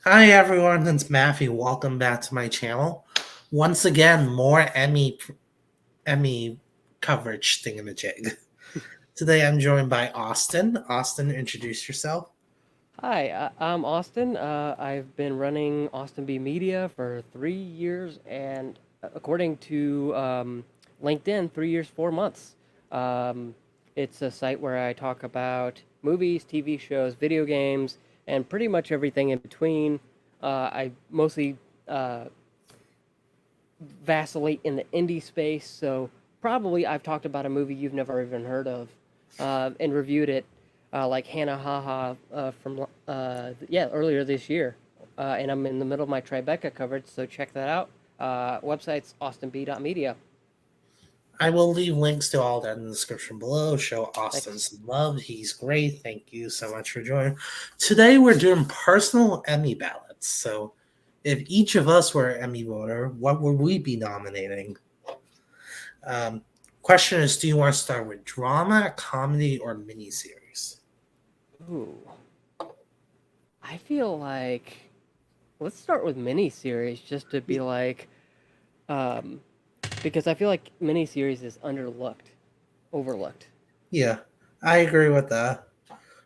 Hi everyone, it's Matthew. Welcome back to my channel. Once again, more Emmy coverage thingamajig. Today I'm joined by Austin. Austin, introduce yourself. Hi, I'm Austin. I've been running Austin B Media for 3 years, and according to LinkedIn, 3 years, 4 months. Um, it's a site where I talk about movies, TV shows, video games, and pretty much everything in between. I mostly uh, vacillate in the indie space, so probably I've talked about a movie you've never even heard of and reviewed it, like Hannah Haha from earlier this year. And I'm in the middle of my Tribeca coverage, so check that out. Website's austinb.media. I will leave links to all that in the description below. Show Austin Thanks. some love. He's great. Thank you so much for joining. Today we're doing personal Emmy ballots. So if each of us were an Emmy voter, what would we be nominating? Um, Question is, do you want to start with drama, comedy, or miniseries? Ooh, I feel like let's start with miniseries just to be like, um, because I feel like miniseries is overlooked. Yeah, I agree with that.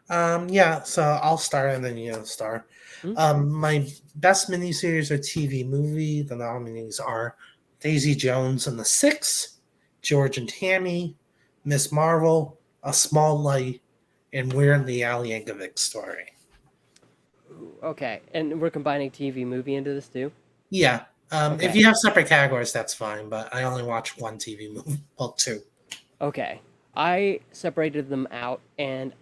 Yeah, so I'll start and then you start. Hmm? My best miniseries or TV movie, the nominees are Daisy Jones and the Six, George and Tammy, Miss Marvel, A Small Light, and We're in the Al Yankovic Story. Ooh, okay, and we're combining TV movie into this too. Yeah, if Okay. you have separate categories, that's fine, but I only watch one TV movie, well, two. Okay. I separated them out, and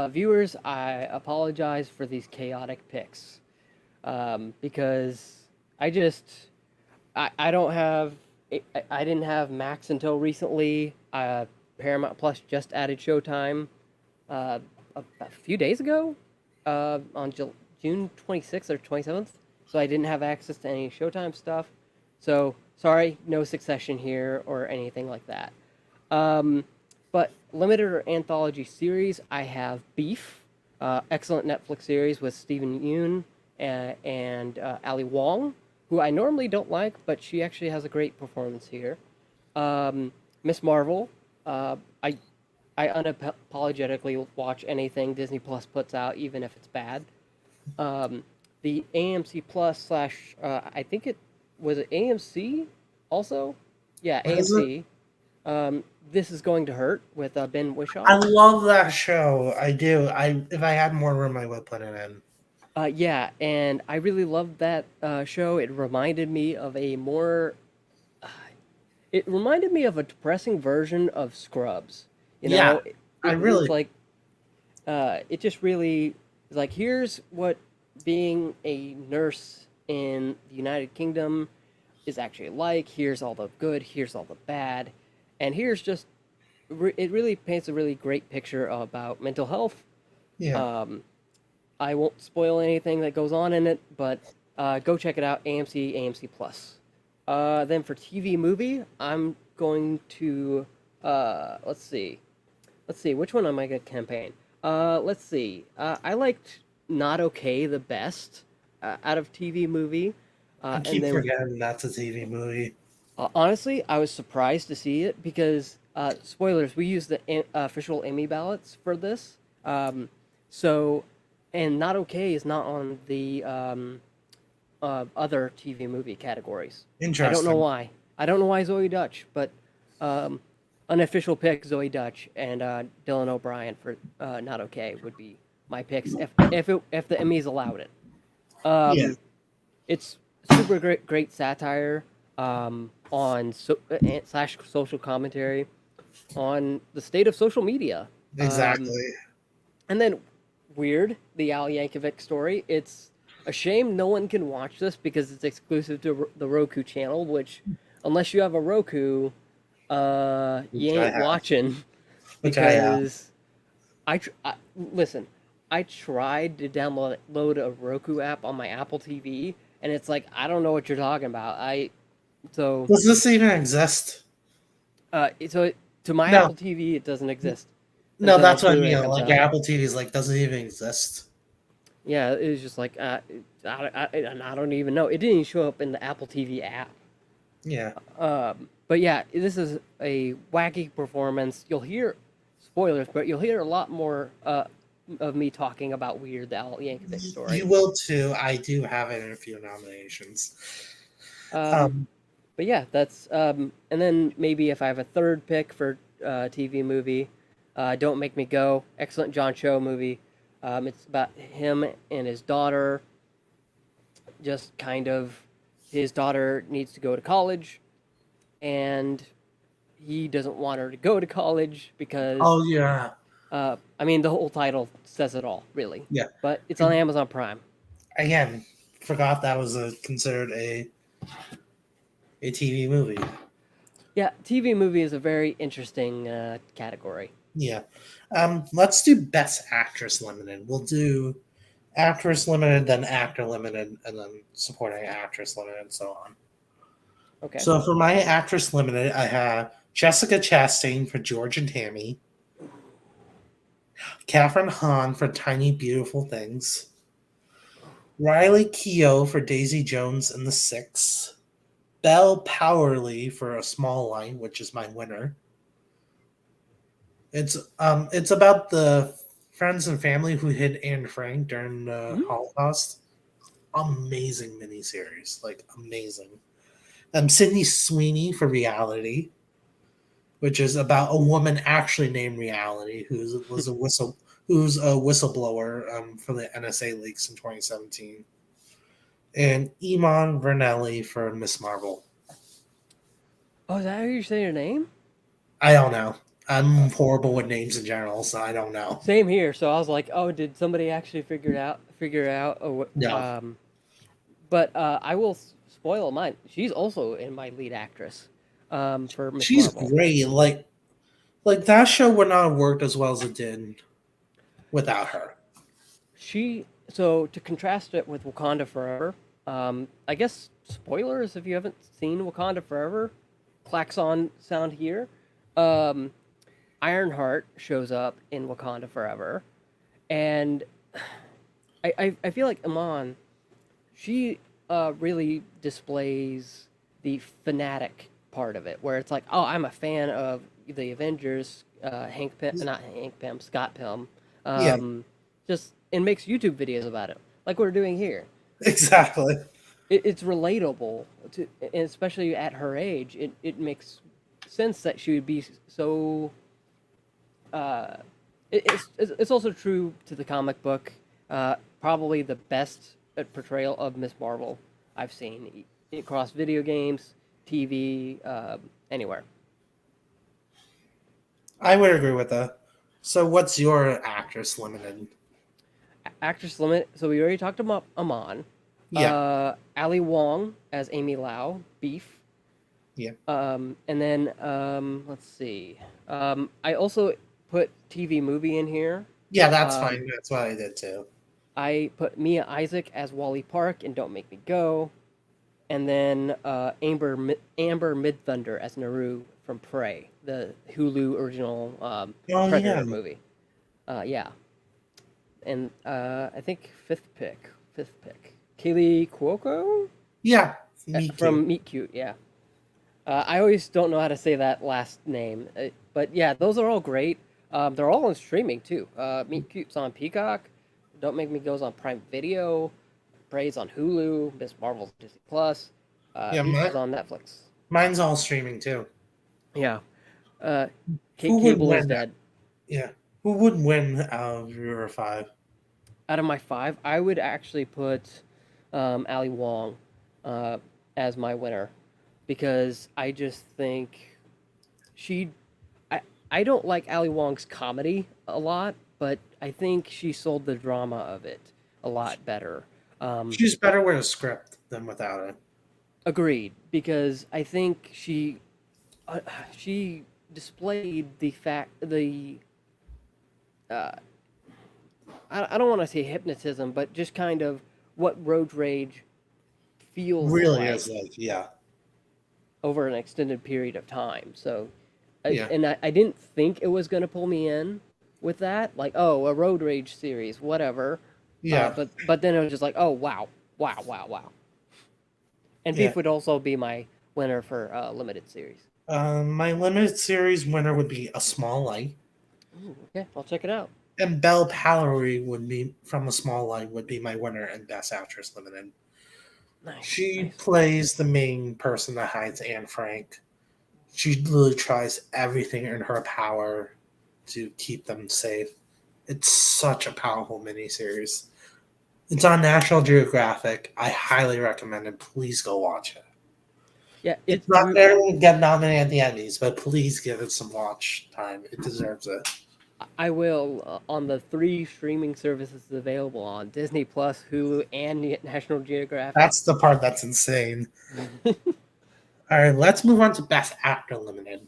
viewers, I apologize for these chaotic picks because I just I don't have I didn't have Max until recently. Paramount Plus just added Showtime uh, a few days ago on June 26th or 27th, so I didn't have access to any Showtime stuff. So sorry, no Succession here or anything like that. Um, but limited or anthology series, I have Beef, excellent Netflix series with Stephen Yoon and Ali Wong, who I normally don't like, but she actually has a great performance here. Miss Marvel, uh, I I unapologetically watch anything Disney Plus puts out, even if it's bad. Um, the AMC Plus slash I think it was it AMC also, yeah What is it? AMC. This is going to hurt with Ben I Wishaw. love that show. I do. If I had more room, I would put it in. Yeah, and I really loved that show. It reminded me of a depressing version of Scrubs. You Yeah, know, I it's really. like it just really is like here's what being a nurse in the United Kingdom is actually like. Here's all the good. Here's all the bad, and here's just it really paints a really great picture about mental health. Yeah. Um, I won't spoil anything that goes on in it, but go check it out. AMC Plus. Then for TV movie, I'm going to let's see, which one am I gonna campaign? Let's see. I liked Not Okay the best out of TV movie, I and keep then forgetting that's a TV movie. honestly, I was surprised to see it because spoilers. We use the official Emmy ballots for this, so and Not Okay is not on the other TV movie categories. I don't know Interesting. why. I don't know why Zoe Dutch, but um, unofficial pick Zoe Dutch and Dylan O'Brien for Not Okay would be my picks if the Emmys allowed it. Yeah, Um, it's super great satire on slash social commentary on the state of social media. Um, exactly. and then weird, the Al Yankovic story. It's a shame no one can watch this because it's exclusive to the Roku channel. Which, unless you have a Roku, you Which I ain't have. watching Which I have. because listen. I tried to download load a Roku app on my Apple TV, and it's like I don't know what you're talking about. So Does this even exist? so to my No, Apple TV, it doesn't exist no, until that's what I Blu-ray mean. comes Like out. Apple TV's like doesn't even exist. Yeah, it was just like and I don't even know. It didn't even show up in the Apple TV app. Yeah. But yeah, this is a wacky performance. You'll hear spoilers, but you'll hear a lot more of me talking about Weird Al Yankovic You story. will too. I do have it in a few nominations. Um, Um, but yeah, that's and then maybe if I have a third pick for TV movie, Don't Make Me Go, excellent John Cho movie. It's about him and his daughter. Just kind of, his daughter needs to go to college, and he doesn't want her to go to college because oh yeah, I mean, the whole title says it all, really. yeah. But it's on Amazon Prime. Again, forgot that was considered a TV movie. Yeah, TV movie is a very interesting category. Yeah. Let's do Best Actress Limited. We'll do Actress Limited, then Actor Limited, and then Supporting Actress Limited, and so on. Okay. So for my Actress Limited, I have Jessica Chastain for George and Tammy, Catherine Hahn for Tiny Beautiful Things, Riley Keough for Daisy Jones and the Six, Belle Powerley for A Small Line, which is my winner. It's about the friends and family who hid Anne Frank during the Mhm. Holocaust. Amazing miniseries, like amazing. Sydney Sweeney for Reality, which is about a woman actually named Reality who's a whistleblower for the NSA leaks in 2017, and Iman Vernelli for Miss Marvel. Oh, is that how you say your name? I don't know. I'm Oh. horrible with names in general, so I don't know. Same here. So I was like, oh, did somebody actually figure it out? Figure it out? Oh, No, but I will spoil mine. She's also in my lead actress for Miss she's Marvel. great. Like that show would not have worked as well as it did without her. She so to contrast it with Wakanda Forever, I guess spoilers if you haven't seen Wakanda Forever, klaxon sound here. Um, Ironheart shows up in Wakanda Forever, and I feel like Iman, she really displays the fanatic part of it, where it's like, oh, I'm a fan of the Avengers, Hank Pym, not Hank Pym, Scott Pym, Yeah, just and makes YouTube videos about it, like we're doing here. exactly. It's relatable to, and especially at her age. It makes sense that she would be so. Uh, it's also true to the comic book. Probably the best portrayal of Miss Marvel I've seen across video games, TV, anywhere. I would agree with that. So, what's your actress limited? Actress limit. So we already talked about Amon. Yeah, Ali Wong as Amy Lau, Beef. yeah, And then let's see. I also put TV movie in here. yeah. That's Um, fine. That's what I did too. I put Mia Isaac as Wally Park in Don't Make Me Go, and then Amber Midthunder as Naru from Prey, the Hulu original Oh yeah, Predator movie. Yeah, and I think fifth pick, Kaylee Cuoco yeah. Me too. from Meet Cute. Yeah, I always don't know how to say that last name, but yeah, those are all great. They're all on streaming too. Meet Cute's on Peacock. Don't Make Me Go's on Prime Video. Prey's on Hulu. Miss Marvel's Disney Plus. Yeah, Beef is on Netflix. mine's all streaming too. Yeah. Uh, Who would Cable is win? dead. Yeah, who would win out of your five? Out of my five, I would actually put Ali Wong uh, as my winner because I just think she. I don't like Ali Wong's comedy a lot, but I think she sold the drama of it a lot better. Um, She's better with a script than without it. Agreed, because I think uh, she displayed uh, I don't want to say hypnotism, but just kind of what road rage feels Really is like like, yeah, over an extended period of time. So, yeah, I didn't think it was going to pull me in with that, like, oh, a road rage series, whatever. Yeah, But then it was just like, oh wow, wow, wow, wow. And yeah. Beef would also be my winner for limited series. My limited series winner would be A Small Light, Ooh, okay, I'll check it out. and Belle Pallery would be from A Small Light would be my winner in Best Actress Limited. Nice, She nice. plays the main person that hides Anne Frank. She literally tries everything in her power to keep them safe. It's such a powerful miniseries. It's on National Geographic. I highly recommend it. Please go watch it. Yeah, It's not there to get nominated at the Emmys, but please give it some watch time. It deserves it. I will on the 3 streaming services available on Disney Plus, Hulu, and National Geographic. That's the part that's insane. All right, let's move on to Best Actor Limited.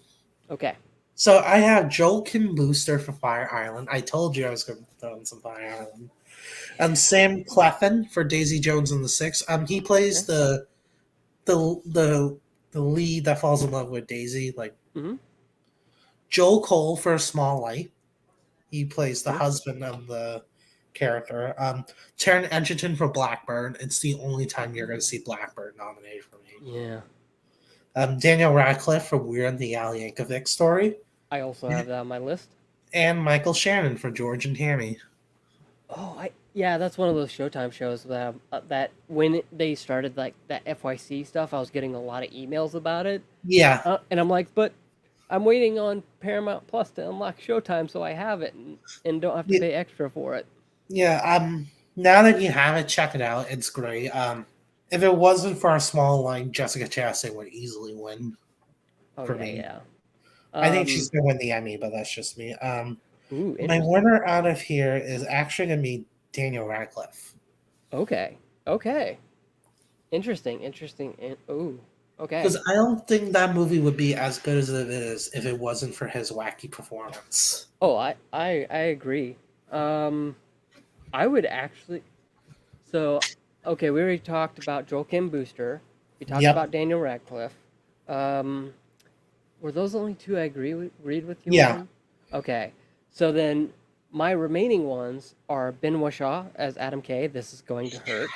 Okay. So I have Joel Kim Booster for Fire Island. I told you I was going to throw in some Fire Island. Sam Cleffin for Daisy Jones and the Six. He plays Okay. the the the lead that falls in love with Daisy. Like Mm-hmm. Joel Cole for Small Light. He plays the Mm-hmm. husband of the character. Taron Egerton for Blackbird. It's the only time you're going to see Blackbird nominated for me. Yeah. Daniel Radcliffe for Weird and the Al Yankovic Story. I also have that on my list. And Michael Shannon for George and Tammy. Oh, I yeah, that's one of those Showtime shows that when they started like that FYC stuff, I was getting a lot of emails about it, Yeah, and I'm like, but I'm waiting on Paramount Plus to unlock Showtime so I have it and don't have to yeah, pay extra for it. yeah. Now that you have it, check it out. It's great. If it wasn't for a small line, Jessica Chastain would easily win Oh for yeah, me. yeah. I think she's Um, gonna win the Emmy, but that's just me. My Interesting. winner out of here is actually gonna be Daniel Radcliffe Okay, okay, interesting, interesting. Ooh, okay. because I don't think that movie would be as good as it is if it wasn't for his wacky performance. Oh, I agree. Um, I would actually. So, okay, we already talked about Joel Kim Booster. We talked Yep. about Daniel Radcliffe. Um, were those the only two I agreed with you Yeah. on? Okay, so then my remaining ones are Ben Whishaw as Adam K. This is going to hurt.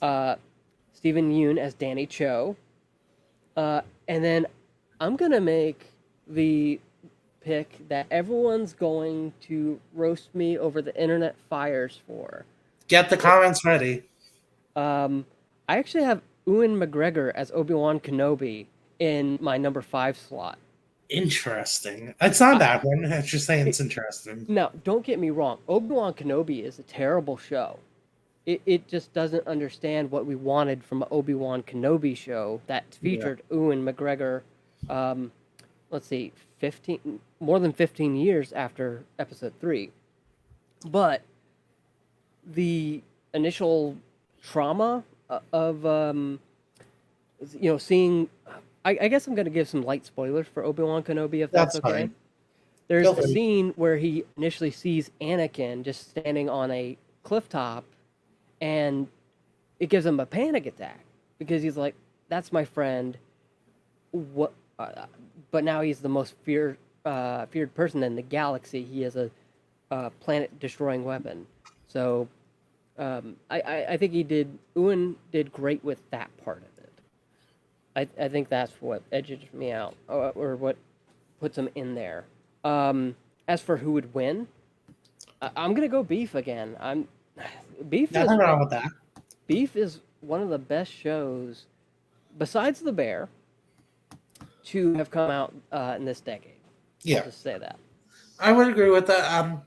Uh, Stephen Yoon as Danny Cho. And then I'm gonna make the pick that everyone's going to roast me over the internet fires for. Get the It, comments ready. I actually have Ewan McGregor as Obi-Wan Kenobi in my number 5 slot. Interesting. It's not a I, bad one. It's just saying it, it's interesting. Now, don't get me wrong. Obi-Wan Kenobi is a terrible show. It just doesn't understand what we wanted from an Obi-Wan Kenobi show that Yeah. featured Ewan McGregor. Um, let's see, 15 more than 15 years after Episode 3. But the initial trauma of seeing. I guess I'm going to give some light spoilers for Obi-Wan Kenobi if that's That's okay. fine. There's Feel a free. scene where he initially sees Anakin just standing on a cliff top, and it gives him a panic attack because he's like, "That's my friend." What? But now he's the most feared person in the galaxy. He has a planet-destroying weapon. So I think Ewan did great with that part of it. I think that's what edges me out, or what puts him in there. As for who would win, I'm gonna go Beef again. Beef is Nothing wrong with that. Beef is one of the best shows, besides The Bear, to have come out in this decade. I'll Yeah. just say that. I would agree with that.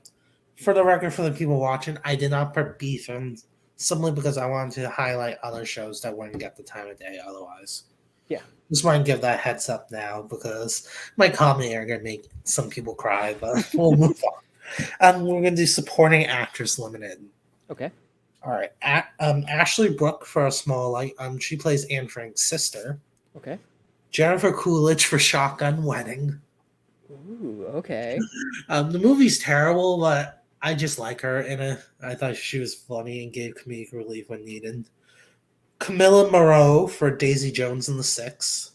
For the record, for the people watching, I did not put beef in simply because I wanted to highlight other shows that wouldn't get the time of day otherwise. Yeah. Just want to give that heads up now because my comedy are going to make some people cry, but we'll move on. We're going to do supporting actress limited. Okay. All right. Ashley Brooke for A Small Light. She plays Anne Frank's sister. Okay. Jennifer Coolidge for Shotgun Wedding. Ooh. Okay. The movie's terrible, but I just like her in it. I thought she was funny and gave comedic relief when needed. Camilla Moreau for Daisy Jones and the Six.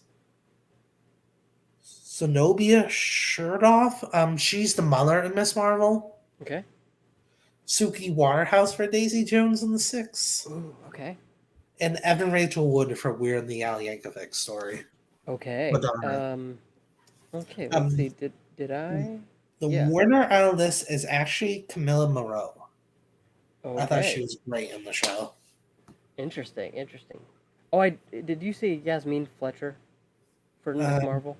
Zenobia Sherdoff. She's the mother in Miss Marvel. Okay. Suki Waterhouse for Daisy Jones in the Six, Ooh, okay. and Evan Rachel Wood for Weird and the Al Yankovic Story. Okay. Madonna. Okay, let's Um, see. Did I? the Yeah. winner out of this is actually Camilla Moreau. I thought she Okay. was great in the show. Interesting. Interesting. Oh, I did you see Yasmin Fletcher for Miss Uh, Marvel?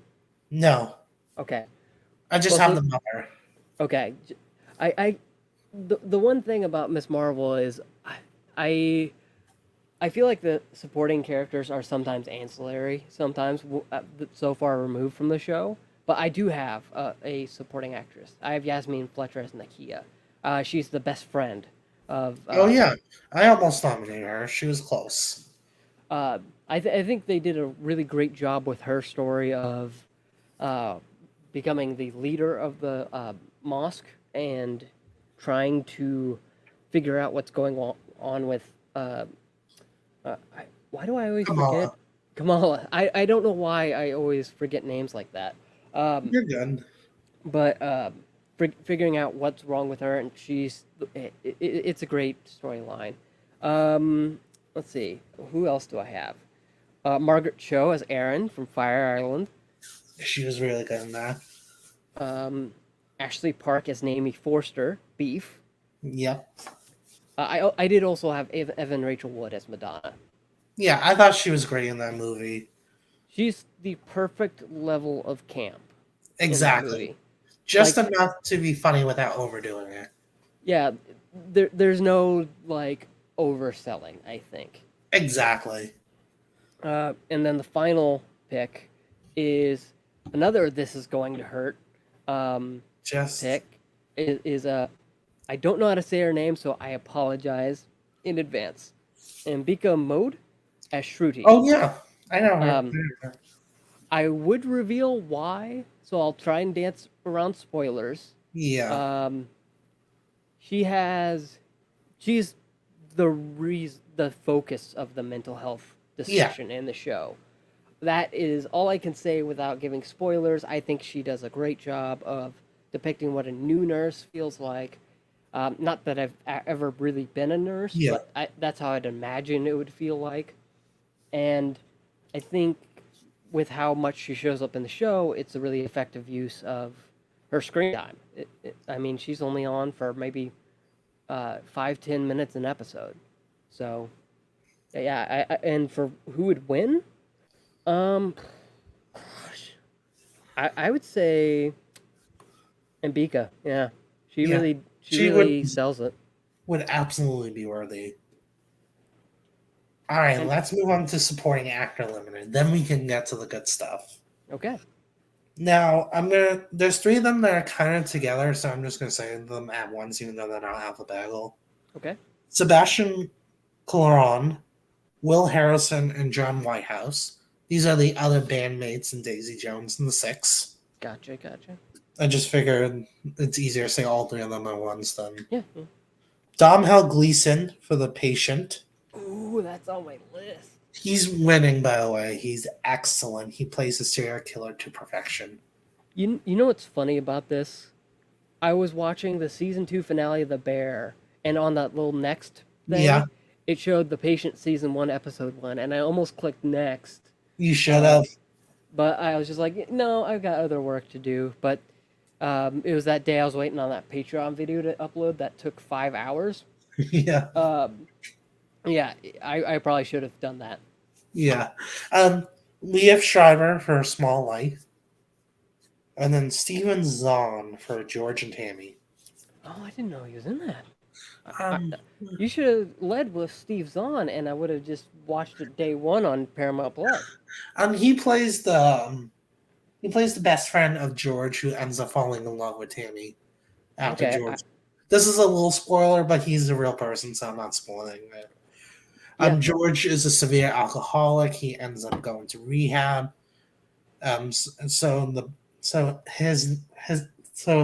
no, Okay. I just Well, have so the mother. okay. I the one thing about Miss Marvel is I I feel like the supporting characters are sometimes ancillary, sometimes so far removed from the show. But I do have a supporting actress. I have Yasmin Fletcher as Nakia. She's the best friend of. Oh yeah, I almost nominated her. She was close. Uh, I think they did a really great job with her story of uh, becoming the leader of the mosque and trying to figure out what's going on with why do I always forget Kamala, Kamala? I don't know why I always forget names like that. Um, you're good. but figuring out what's wrong with her, and it's a great storyline. Um, let's see, who else do I have? Margaret Cho as Erin from Fire Island. She was really good in that. Um, Ashley Park as Naomi Forster, Beef. Yep. I did also have Evan Rachel Wood as Madonna. Yeah, I thought she was great in that movie. She's the perfect level of camp in that Exactly. movie. Just Like, enough to be funny without overdoing it. yeah, there's no like overselling, I think. Exactly. And then the final pick is another "This is going to hurt" um, Just. pick. Is I don't know how to say her name, so I apologize in advance. Mbika Mode as Shruti. Oh yeah, I know Um, her. I would reveal why, so I'll try and dance around spoilers. Yeah. Um, she has she's the focus of the mental health Yeah. discussion in the show. That is all I can say without giving spoilers. I think she does a great job of depicting what a new nurse feels like. Not that I've ever really been a nurse, Yeah. but that's how I'd imagine it would feel like. And I think with how much she shows up in the show, it's a really effective use of her screen time. I mean, she's only on for maybe 5-10 minutes an episode. So yeah, and for who would win, um, gosh, I would say Mbika. Yeah, Yeah. she She would really sells it. absolutely be worthy. All right, And let's move on to supporting actor limited. Then we can get to the good stuff. okay, Now, I'm gonna. There's three of them that are kind of together, so I'm just gonna say them at once, even though they're not alphabetical. okay, Sebastian Claron, Will Harrison, and John Whitehouse. These are the other bandmates in Daisy Jones and the Six. gotcha. I just figured it's easier to say all three of them at once than Yeah. Yeah. Domhnall Gleeson for The Patient. Ooh, that's on my list. He's winning, by the way. He's excellent. He plays a serial killer to perfection. You know what's funny about this? I was watching the season 2 finale of The Bear, and on that little next Yeah, thing, it showed The Patient season 1 episode 1, and I almost clicked next. you should Uh, have. but I was just like, no, I've got other work to do. But it was that day I was waiting on that Patreon video to upload that took 5 hours. Yeah, Um, yeah, I probably should have done that. yeah. Liev Schreiber for Small Life, and then Steven Zahn for George and Tammy. Oh, I didn't know he was in that. Um, You should have led with Steve Zahn, and I would have just watched it day one on Paramount Plus. he plays the best friend of George, who ends up falling in love with Tammy after Okay, George. This is a little spoiler, but he's a real person, so I'm not spoiling it. yeah. George is a severe alcoholic. He ends up going to rehab. So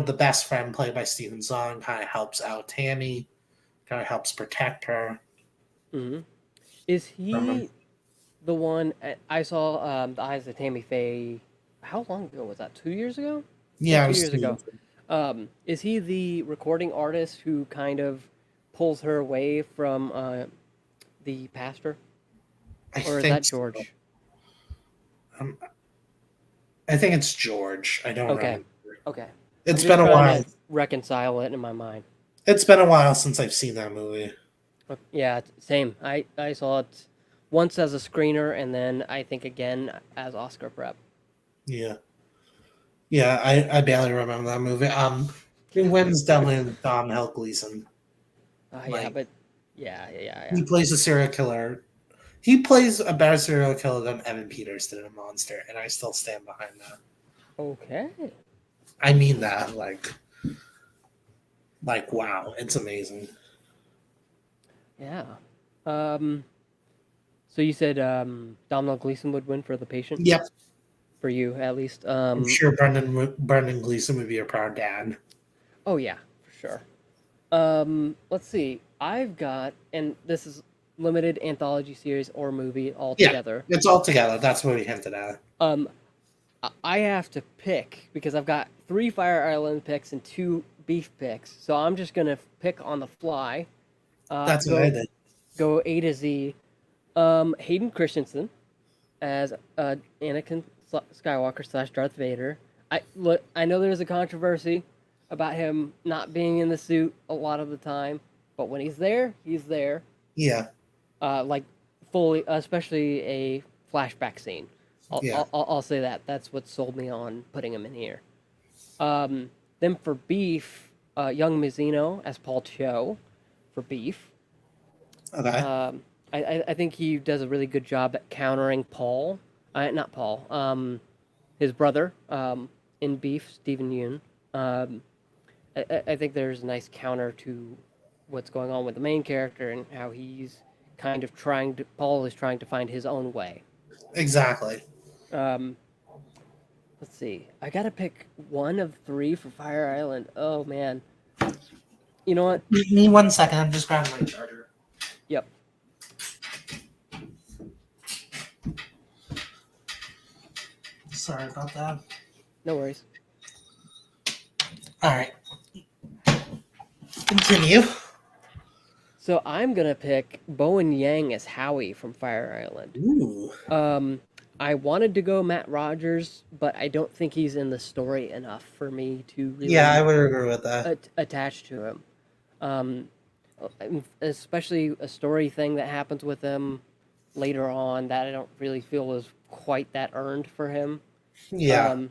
the best friend played by Stephen Zahn kind of helps out Tammy, kind of helps protect her Hmm. Is from him. he the one I saw? The Eyes of Tammy Faye. How long ago was that? 2 years ago? I think Yeah, it two was years ago. Stephen. Is he the recording artist who kind of pulls her away from the pastor, I or is that think so. George? Um, I think it's George. I don't Okay, remember. okay. I'm It's just been a trying while. to reconcile it in my mind. It's been a while since I've seen that movie. Yeah, same. I saw it once as a screener, and then I think again as Oscar prep. Yeah. Yeah, I barely remember that movie. He wins definitely Domhnall Gleeson. Yeah, Like but yeah. he plays a serial killer. He plays a better serial killer than Evan Peters did in Monster, and I still stand behind that. Okay. I mean that, wow, it's amazing. Yeah. Um. So you said Domhnall Gleeson would win for the patient, Yep, for you at least. I'm sure Brendan Gleeson would be a proud dad. Oh yeah, for sure. Let's see. I've got, and this is limited anthology series or movie Yeah, altogether. it's all together. That's what we hinted at. Um, I have to pick because I've got 3 Fire Island picks and 2 beef picks. So I'm just gonna pick on the fly. That's what I Go did. go A to Z. Hayden Christensen as Anakin Skywalker slash Darth Vader. I know there's a controversy about him not being in the suit a lot of the time, but when he's there, he's there. Yeah, Like fully, especially a flashback scene. yeah. I'll say that. That's what sold me on putting him in here. Then for beef, young Mizzino as Paul Cho for beef. Okay. I think he does a really good job at countering Paul. Not Paul. His brother in Beef, Stephen Yoon. I think there's a nice counter to what's going on with the main character and how he's kind of trying to. Paul is trying to find his own way. Exactly. Um, let's see. I gotta pick one of 3 for Fire Island. Oh man. You know what? Me 1 second. I'm just grabbing my charger. Yep. Sorry about that. No worries. All right. Continue. So I'm gonna pick Bowen Yang as Howie from Fire Island. Ooh. I wanted to go Matt Rogers, but I don't think he's in the story enough for me to Yeah, I really would agree with that. attach to him. Um, Especially a story thing that happens with him later on that I don't really feel is quite that earned for him. Yeah. Um,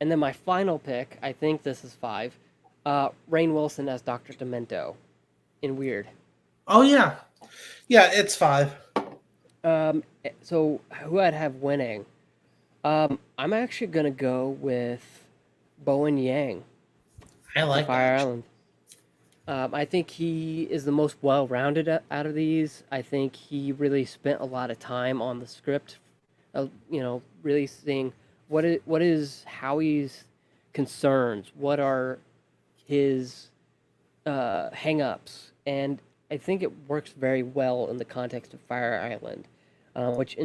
and then my final pick, I think this is 5, Rainn Wilson as Dr. Demento in Weird. Oh yeah. Yeah, it's 5. So who I'd have winning? I'm actually gonna go with Bowen Yang I for like Fire that. Island. I think he is the most well-rounded out of these. I think he really spent a lot of time on the script, really seeing what is Howie's concerns, what are his hang-ups, and I think it works very well in the context of Fire Island, which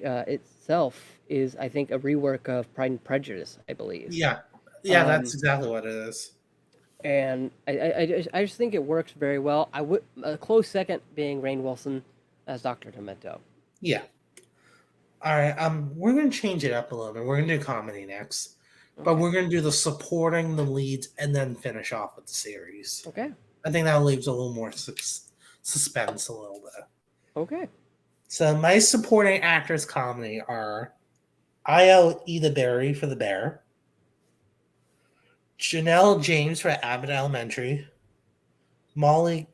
itself is, I think, a rework of Pride and Prejudice, I believe. Yeah. Yeah, that's Um, exactly what it is. and I just think it works very well. I would a close second being Rainn Wilson as Dr. Demento. Yeah. All right. We're gonna change it up a little bit. We're gonna do comedy next, but Okay. we're gonna do the supporting the leads and then finish off with the series. Okay. I think that leaves a little more suspense a little bit. Okay. So my supporting actors comedy are I.L. Berry for The Bear, Janelle James for Abbott Elementary, Molly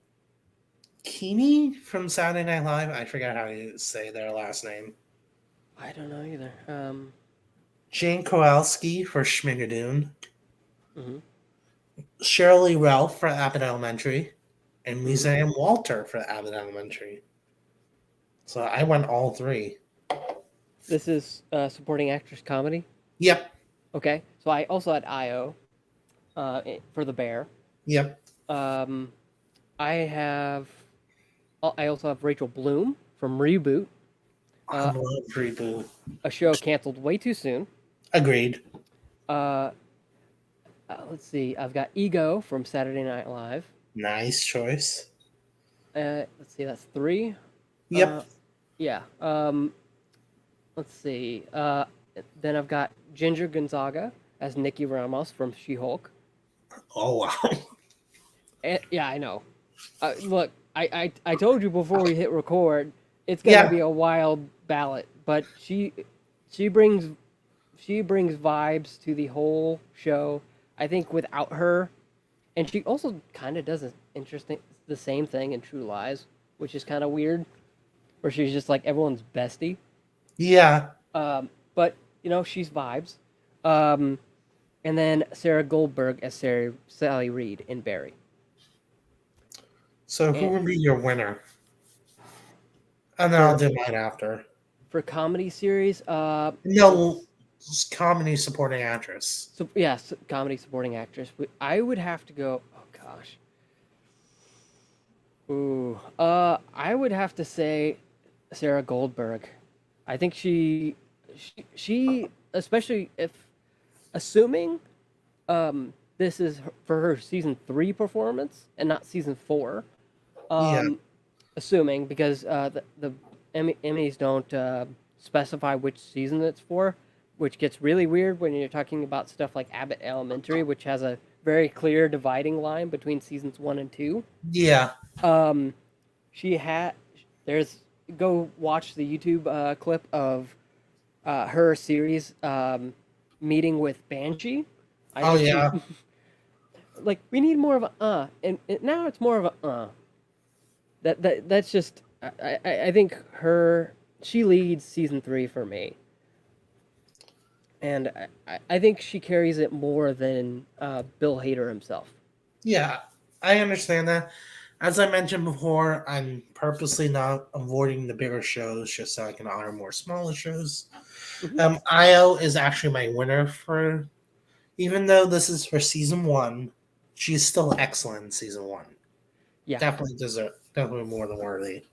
Keeney from Saturday Night Live. I forgot how you say their last name. I don't know either. Jane Kowalski for Schmigadoon, Mhm. Shirley Ralph for Abbott Elementary, and Mhm. Lisa M. Walter for Abbott Elementary. So I went all 3. This is supporting actress comedy. Yep. Okay. So I also had Io for the bear. Yep. Um, I have. I also have Rachel Bloom from Reboot, I uh, love Reboot. a show canceled way too soon. Agreed. Uh, let's see. I've got Ego from Saturday Night Live. Nice choice. Let's see, that's three. Uh, Yep. yeah. Let's see. Then I've got Ginger Gonzaga as Nikki Ramos from She-Hulk. Oh wow. Yeah, I know. Look, I told you before we hit record, it's gonna Yeah. be a wild ballot, but she brings she brings vibes to the whole show. I think without her, and she also kind of does the same thing in True Lies, which is kind of weird, where she's just like everyone's bestie. Yeah. But she's vibes. Um, and then Sarah Goldberg as Sally Reed in Barry. So who And would be your winner? And then I'll for do mine after. for comedy series, No, comedy supporting actress. so yeah, comedy supporting actress. I would have to go. Oh gosh. Ooh. I would have to say Sarah Goldberg. I think she especially if assuming this is for her season 3 performance and not season 4. Yeah. Um, assuming because the Emmys don't specify which season it's for, which gets really weird when you're talking about stuff like Abbott Elementary, which has a very clear dividing line between seasons 1 and 2. Yeah. Um, she had there's go watch the YouTube clip of her series meeting with Banshee. I Oh think she yeah. like we need more of a and now it's more of a that's just I think she leads season 3 for me, and I think she carries it more than Bill Hader himself. Yeah. I understand that. As I mentioned before, I'm purposely not avoiding the bigger shows just so I can honor more smaller shows. Hmm. Io is actually my winner for, even though this is for season one, she's still excellent in season one. Yeah, Definitely more than worthy.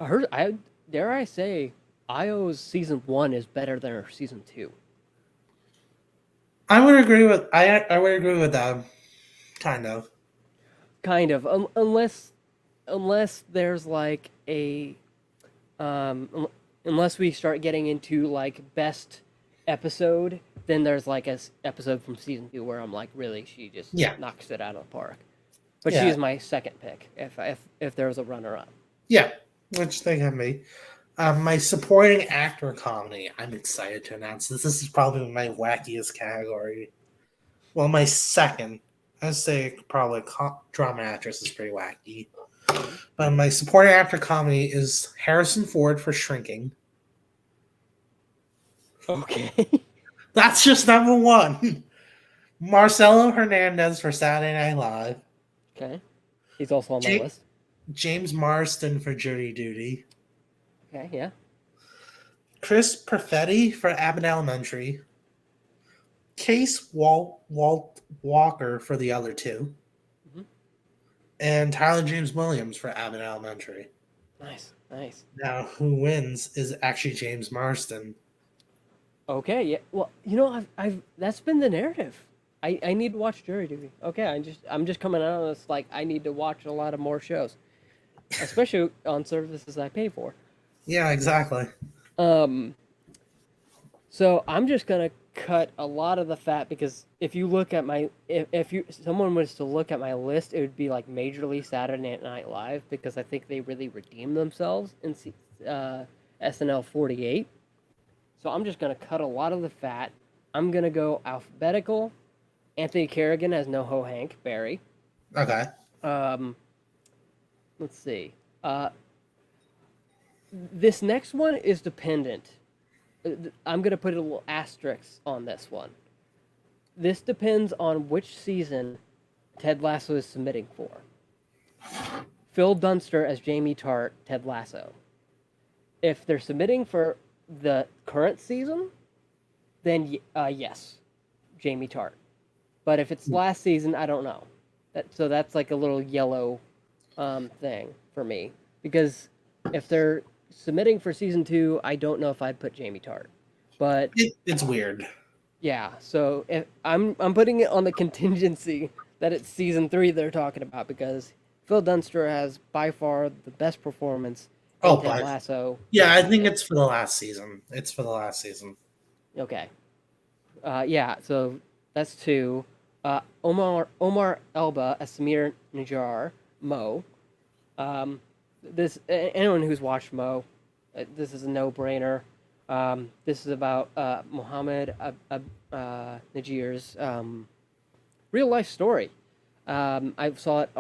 I dare I say, Io's season 1 is better than her season 2. I would agree with that, kind of. Kind of, unless there's like a unless we start getting into like best episode, then there's like a episode from season 2 where I'm like, really, she just Yeah. knocks it out of the park. But she Yeah. is my second pick if there was a runner up. Yeah. Which they can be. My supporting actor comedy. I'm excited to announce this. This is probably my wackiest category. Well, my second. I'd say probably drama actress is pretty wacky. Mhm. But my supporting actor comedy is Harrison Ford for Shrinking. Okay. That's just number one. Marcelo Hernandez for Saturday Night Live. Okay. He's also on my Ja- list. James Marsden for Jury Duty. Okay, yeah. Chris Perfetti for Abbott Elementary. Case Walt Walker for the other two. Hmm. And Tyler James Williams for Abbott Elementary. Nice, nice. Now, who wins is actually James Marsden. Okay, yeah. Well, I've that's been the narrative. I need to watch Jury Duty. Okay, I'm just coming out of this like I need to watch a lot of more shows, especially on services I pay for. Yeah, exactly. Um, so I'm just gonna cut a lot of the fat because if you look at my if you someone was to look at my list, it would be like majorly Saturday Night Live because I think they really redeemed themselves in SNL 48. So I'm just gonna cut a lot of the fat. I'm gonna go alphabetical. Anthony Kerrigan as NoHo Hank Barry. Okay. Um, let's see. This next one is dependent. I'm gonna put a little asterisk on this one. This depends on which season Ted Lasso is submitting for. Phil Dunster as Jamie Tart, Ted Lasso. If they're submitting for the current season, then yes, Jamie Tart. But if it's last season, I don't know. So that's like a little yellow thing for me because if they're submitting for season 2, I don't know if I'd put Jamie Tart. But It's weird. yeah, so if I'm putting it on the contingency that it's season 3 they're talking about because Phil Dunster has by far the best performance in Oh, Ted but Lasso this yeah, I think season. it's for the last season. It's for the last season. Okay. Yeah, so that's 2. Omar Elba as Samir Najjar, Mo. Um, anyone who's watched Mo, this is a no-brainer. This is about Mohammed Najir's real life story. I saw it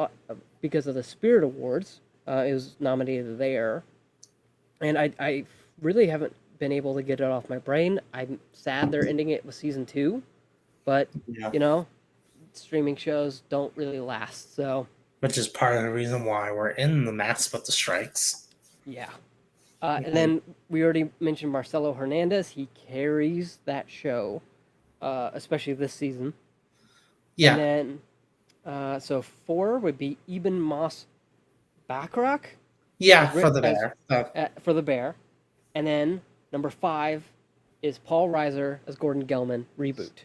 because of the Spirit Awards. It was nominated there, and I really haven't been able to get it off my brain. I'm sad they're ending it with season 2, but Yeah, you know, streaming shows don't really last. So which is part of the reason why we're in the mess with the strikes. yeah. And then we already mentioned Marcelo Hernandez. He carries that show, especially this season. And Yeah, then, so 4 would be Eben Moss Backrack yeah, as for the as bear. So, for the Bear, and then number 5 is Paul Reiser as Gordon Gelman reboot.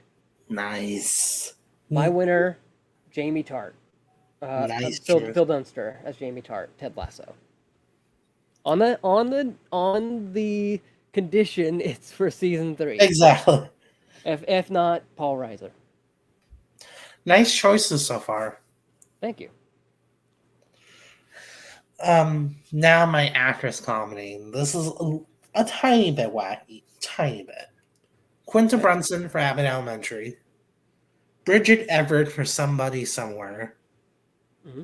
nice, My winner, Jamie Tart. nice Phil choice. Dunster as Jamie Tart, Ted Lasso. On the condition it's for season 3. Exactly. If not, Paul Reiser. Nice choices so far. Thank you. Now my actress comedy. This is a tiny bit wacky, tiny bit. Quinta Okay. Brunson for Abbott Elementary, Bridget Everett for Somebody Somewhere, Hmm.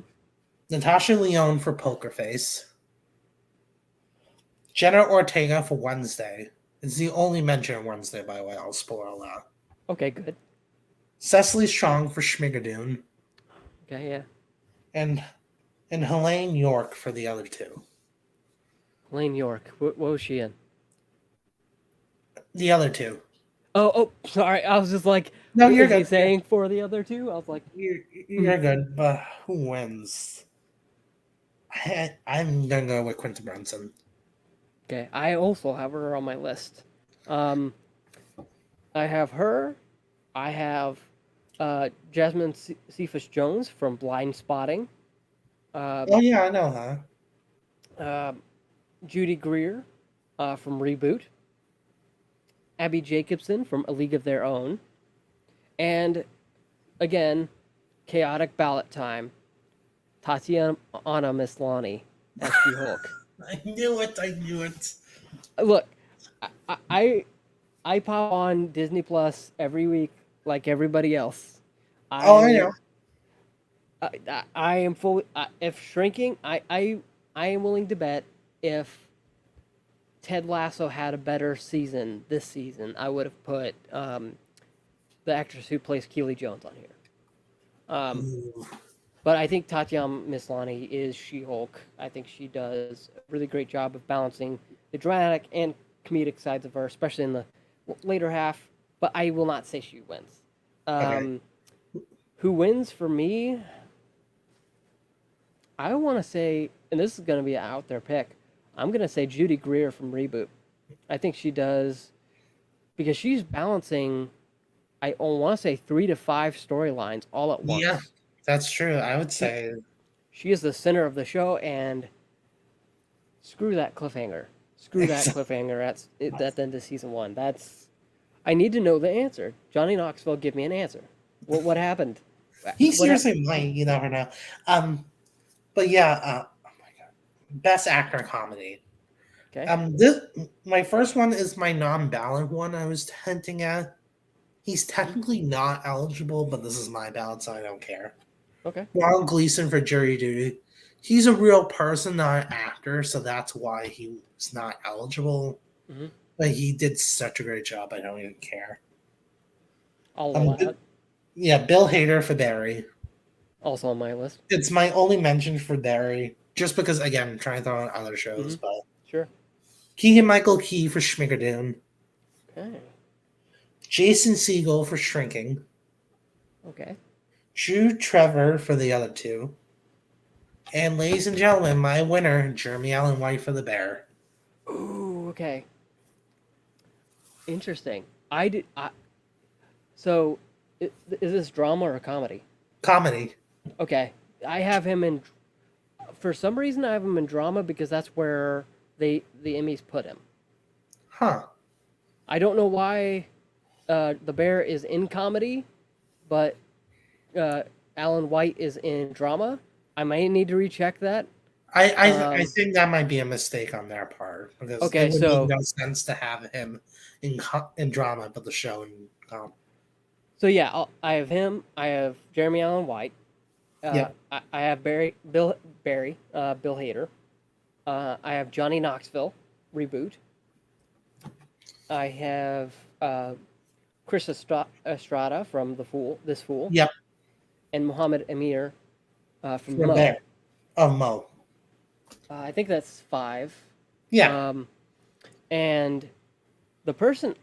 Natasha Lyonne for Poker Face, Jenna Ortega for Wednesday. It's the only mention of Wednesday, by the way. I'll spoil that. Okay, good. Cecily Strong for Schmigadoon, Okay, yeah. and Helene York for the other two. Lane York. What was she in? The other two. Oh, sorry. I was just like, No, you're is he good. saying for the other 2? I was like, You're good, but who wins? I'm gonna go with Quinta Brunson. okay. I also have her on my list. Um, I have her. I have Jasmine Cephas Jones from Blind Spotting. Oh Um, yeah, I know her. uh, Judy Greer from Reboot. Abby Jacobson from A League of Their Own. And again, chaotic ballot time. Tatiana Maslany as She Hulk. I knew it. I knew it. Look, I pop on Disney Plus every week like everybody else. Oh, I know. I am fully if shrinking. I am willing to bet if Ted Lasso had a better season this season, I would have put the actress who plays Keely Jones on here. Um, Ooh. but I think Tatiana Maslany is She Hulk. I think she does a really great job of balancing the dramatic and comedic sides of her, especially in the later half. But I will not say she wins. Okay. Um, who wins for me? I want to say, and this is going to be an out there pick. I'm going to say Judy Greer from Reboot. I think she does because she's balancing. I want to say 3 to 5 storylines all at Yeah, once. that's true. I would She say she is the center of the show, and screw that cliffhanger. Screw that cliffhanger at the end of season 1. That's I need to know the answer. Johnny Knoxville, give me an answer. What happened? he What? seriously might. You never know. But yeah. Oh my god. Best actor comedy. Okay. This my first one is my non-ballot one. I was hinting at. He's Mhm. technically not eligible, but this is my ballot, so I don't care. Okay. Ron Gleason for Jury Duty. He's a real person, not an actor, so that's why he was not eligible. Hmm. But he did such a great job, I don't even care. I'll allow it. Yeah, Bill Hader for Barry. Also on my list. It's my only mention for Barry, just because again, I'm trying to throw on other Hmm. shows. But Sure. Keegan Michael Key for Schmigadoon, Okay. Jason Segel for Shrinking, Okay. Drew Trevor for the other two, and ladies and gentlemen, my winner, Jeremy Allen White for the Bear. Ooh. Okay. Interesting. I did. So, is this drama or a comedy? Comedy. Okay, I have him in. For some reason, I have him in drama because that's where the Emmys put him. Huh. I don't know why the Bear is in comedy, but uh, Alan White is in drama. I might need to recheck that. I Um, think that might be a mistake on their part because it okay, would make so no sense to have him in drama, but the show in yeah, I have him. I have Jeremy Allen White. Yep. I have Bill Hader. I have Johnny Knoxville reboot. I have Chris Estrada from This Fool, Yep. and Muhammad Amir from From there. Mo. Oh, Mo. I think that's five. Yeah. Um, and the person,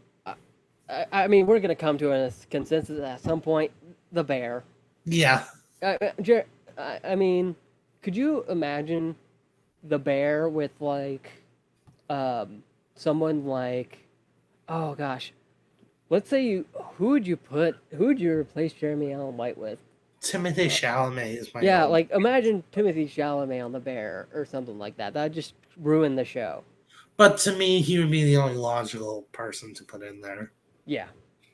I mean, we're gonna come to a consensus at some point. The Bear. Yeah. I mean, could you imagine the Bear with like someone like, oh gosh, let's say who would you replace Jeremy Allen White with? Timothy Chalamet is my Yeah, go. like imagine Timothy Chalamet on the Bear or something like that. That'd just ruin the show. But to me, he would be the only logical person to put in there, Yeah,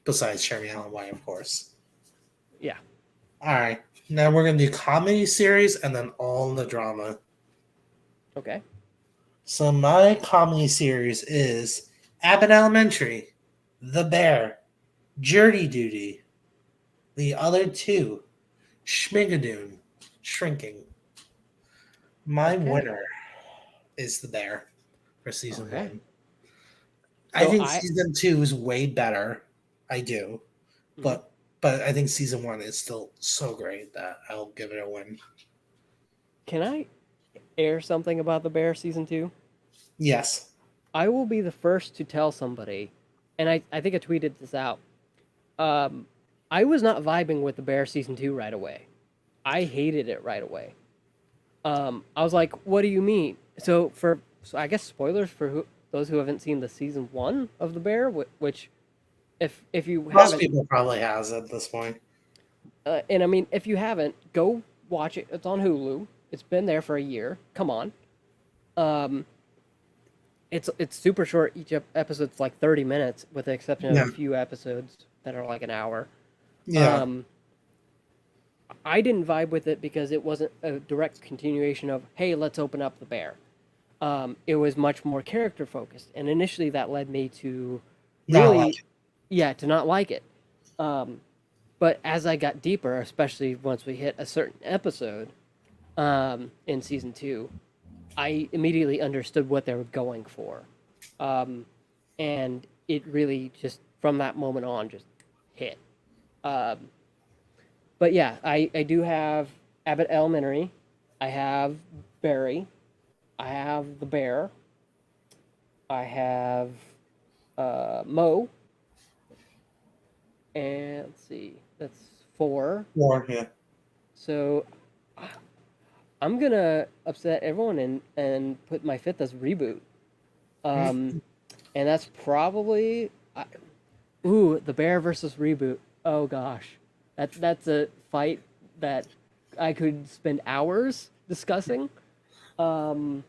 besides Jeremy Allen White, of course. yeah. All right. Now we're going to do comedy series and then all the drama. Okay. So my comedy series is Abbott Elementary, The Bear, Jury Duty, the other two, Schmigadoon, Shrinking. My Okay. winner is The Bear for season Okay. one. I So think I season two is way better. I do. mhm. But I think season one is still so great that I'll give it a win. Can I air something about the Bear season 2? Yes. I will be the first to tell somebody, and I think I tweeted this out. Um, I was not vibing with the Bear season 2 right away. I hated it right away. I was like, "What do you mean?" So I guess spoilers for those who haven't seen the season 1 of the Bear, which if you Most haven't, people probably has at this point. and I mean if you haven't, go watch it. It's on Hulu. It's been there for a year. Come on. Um, it's super short. Each episode's like 30 minutes, with the exception of Yeah. a few episodes that are like an hour. Yeah. Um, I didn't vibe with it because it wasn't a direct continuation of "Hey, let's open up the Bear." It was much more character focused, and initially that led me to Not really, like yeah, to not like it. Um, but as I got deeper, especially once we hit a certain episode in season 2, I immediately understood what they were going for, um, and it really just from that moment on just hit. Um, but yeah, I do have Abbott Elementary, I have Barry, I have the Bear, I have Mo, and let's see, that's four. war. Yeah. So I'm gonna upset everyone and put my fifth as reboot. Um, and that's probably the Bear versus reboot. Oh gosh, that's a fight that I could spend hours discussing. Um,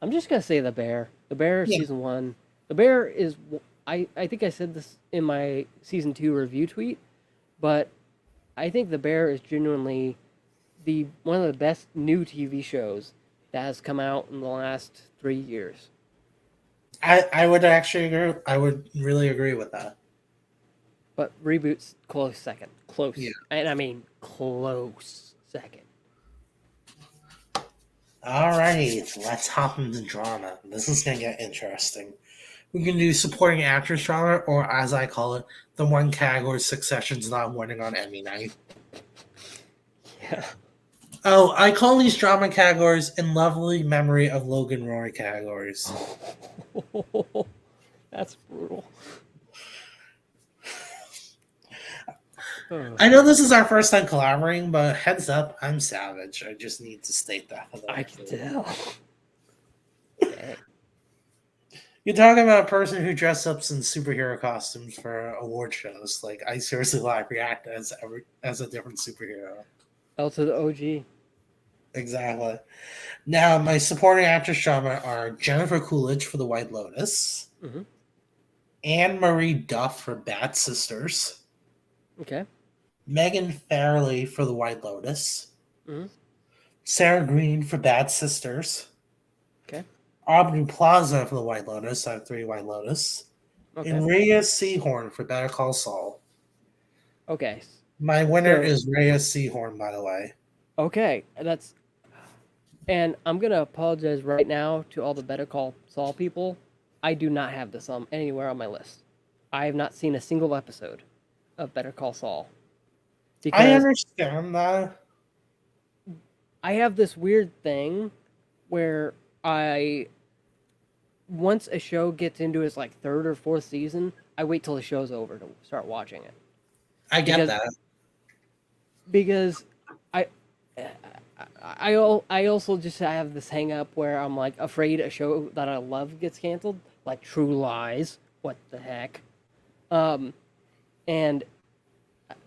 I'm just gonna say the Bear. The Bear Yeah. season 1. The Bear is I think I said this in my season 2 review tweet, but I think the Bear is genuinely the one of the best new TV shows that has come out in the last 3 years. I would actually agree. I would really agree with that. But reboot's close second, Yeah. close, and I mean close second. All right. Let's hop into drama. This is gonna get interesting. We can do supporting actress drama, or as I call it, the one category Succession's not winning on Emmy night. Yeah. Oh, I call these drama categories in lovely memory of Logan Roy categories. That's brutal. Oh, I know this is our first time collaborating, but heads up, I'm savage. I just need to state that for the I can record. tell. Dang. You're talking about a person who dressed up in superhero costumes for award shows. Like I seriously like react as a different superhero. L to the OG. Exactly. Now, my supporting actress drama are Jennifer Coolidge for The White Lotus, Hmm. Anne Marie Duff for Bad Sisters, Okay. Megan Farley for The White Lotus, Hmm. Sarah Green for Bad Sisters, Okay. Aubrey Plaza for The White Lotus. I have three White Lotus, Okay. and Rhea Seahorn for Better Call Saul. Okay. My winner So is Rhea Seahorn, by the way. okay, that's and I'm gonna apologize right now to all the Better Call Saul people. I do not have this anywhere on my list. I have not seen a single episode of Better Call Saul I because understand that. I have this weird thing where I once a show gets into its like third or fourth season, I wait till the show's over to start watching it I get because that. because I I also just have this hang up where I'm like afraid a show that I love gets canceled, like True Lies. What the heck? Um, and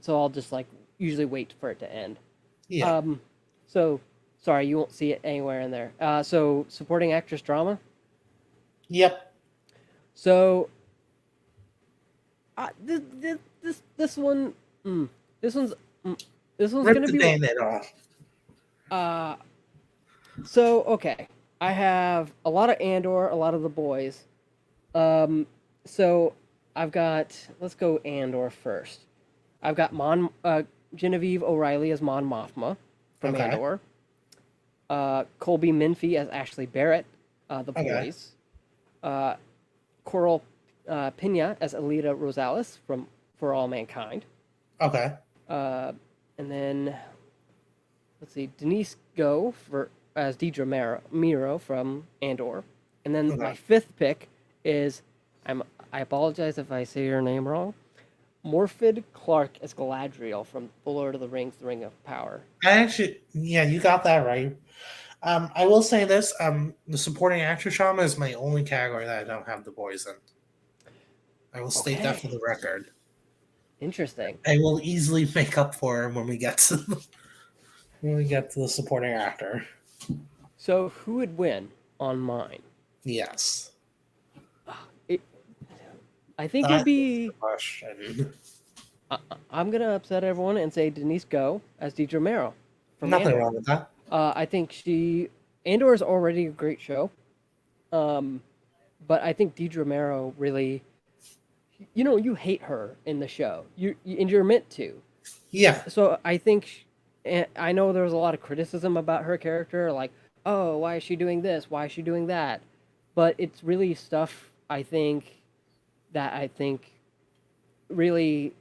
so I'll just like usually wait for it to end. Yeah. Um, so sorry, you won't see it anywhere in there. So supporting actress drama. Yep. So this one, mm, this one's mm, this one's Rip gonna the be band-aid off. uh. So okay, I have a lot of Andor, a lot of the boys. Um, so I've got let's go Andor first. I've got Genevieve O'Reilly as Mon Mothma from Okay. Andor. Colby Minfie as Ashley Barrett, the Okay. boys. Uh, Coral Pina as Alita Rosales from For All Mankind. Okay. Uh, and then let's see, Denise Go for as Deidre Miro from Andor. And then Okay. my fifth pick is I apologize if I say your name wrong. Morfydd Clark as Galadriel from The Lord of the Rings: The Ring of Power. Yeah, you got that right. I will say this: the supporting actress drama is my only category that I don't have the boys in. I will state that for Okay, the record. interesting. I will easily make up for it when we get to the supporting actor. So who would win on mine? Yes, It, I think it would that is the be. question. I, I'm gonna upset everyone and say Denise Go as Deidre Mero from Nothing Andor. wrong with that. I think Andor is already a great show, um, but I think Deidre Mero really, you hate her in the show. And you're meant to. Yeah, So I think, and I know there was a lot of criticism about her character, like, oh, why is she doing this? Why is she doing that? But it's really stuff I think really,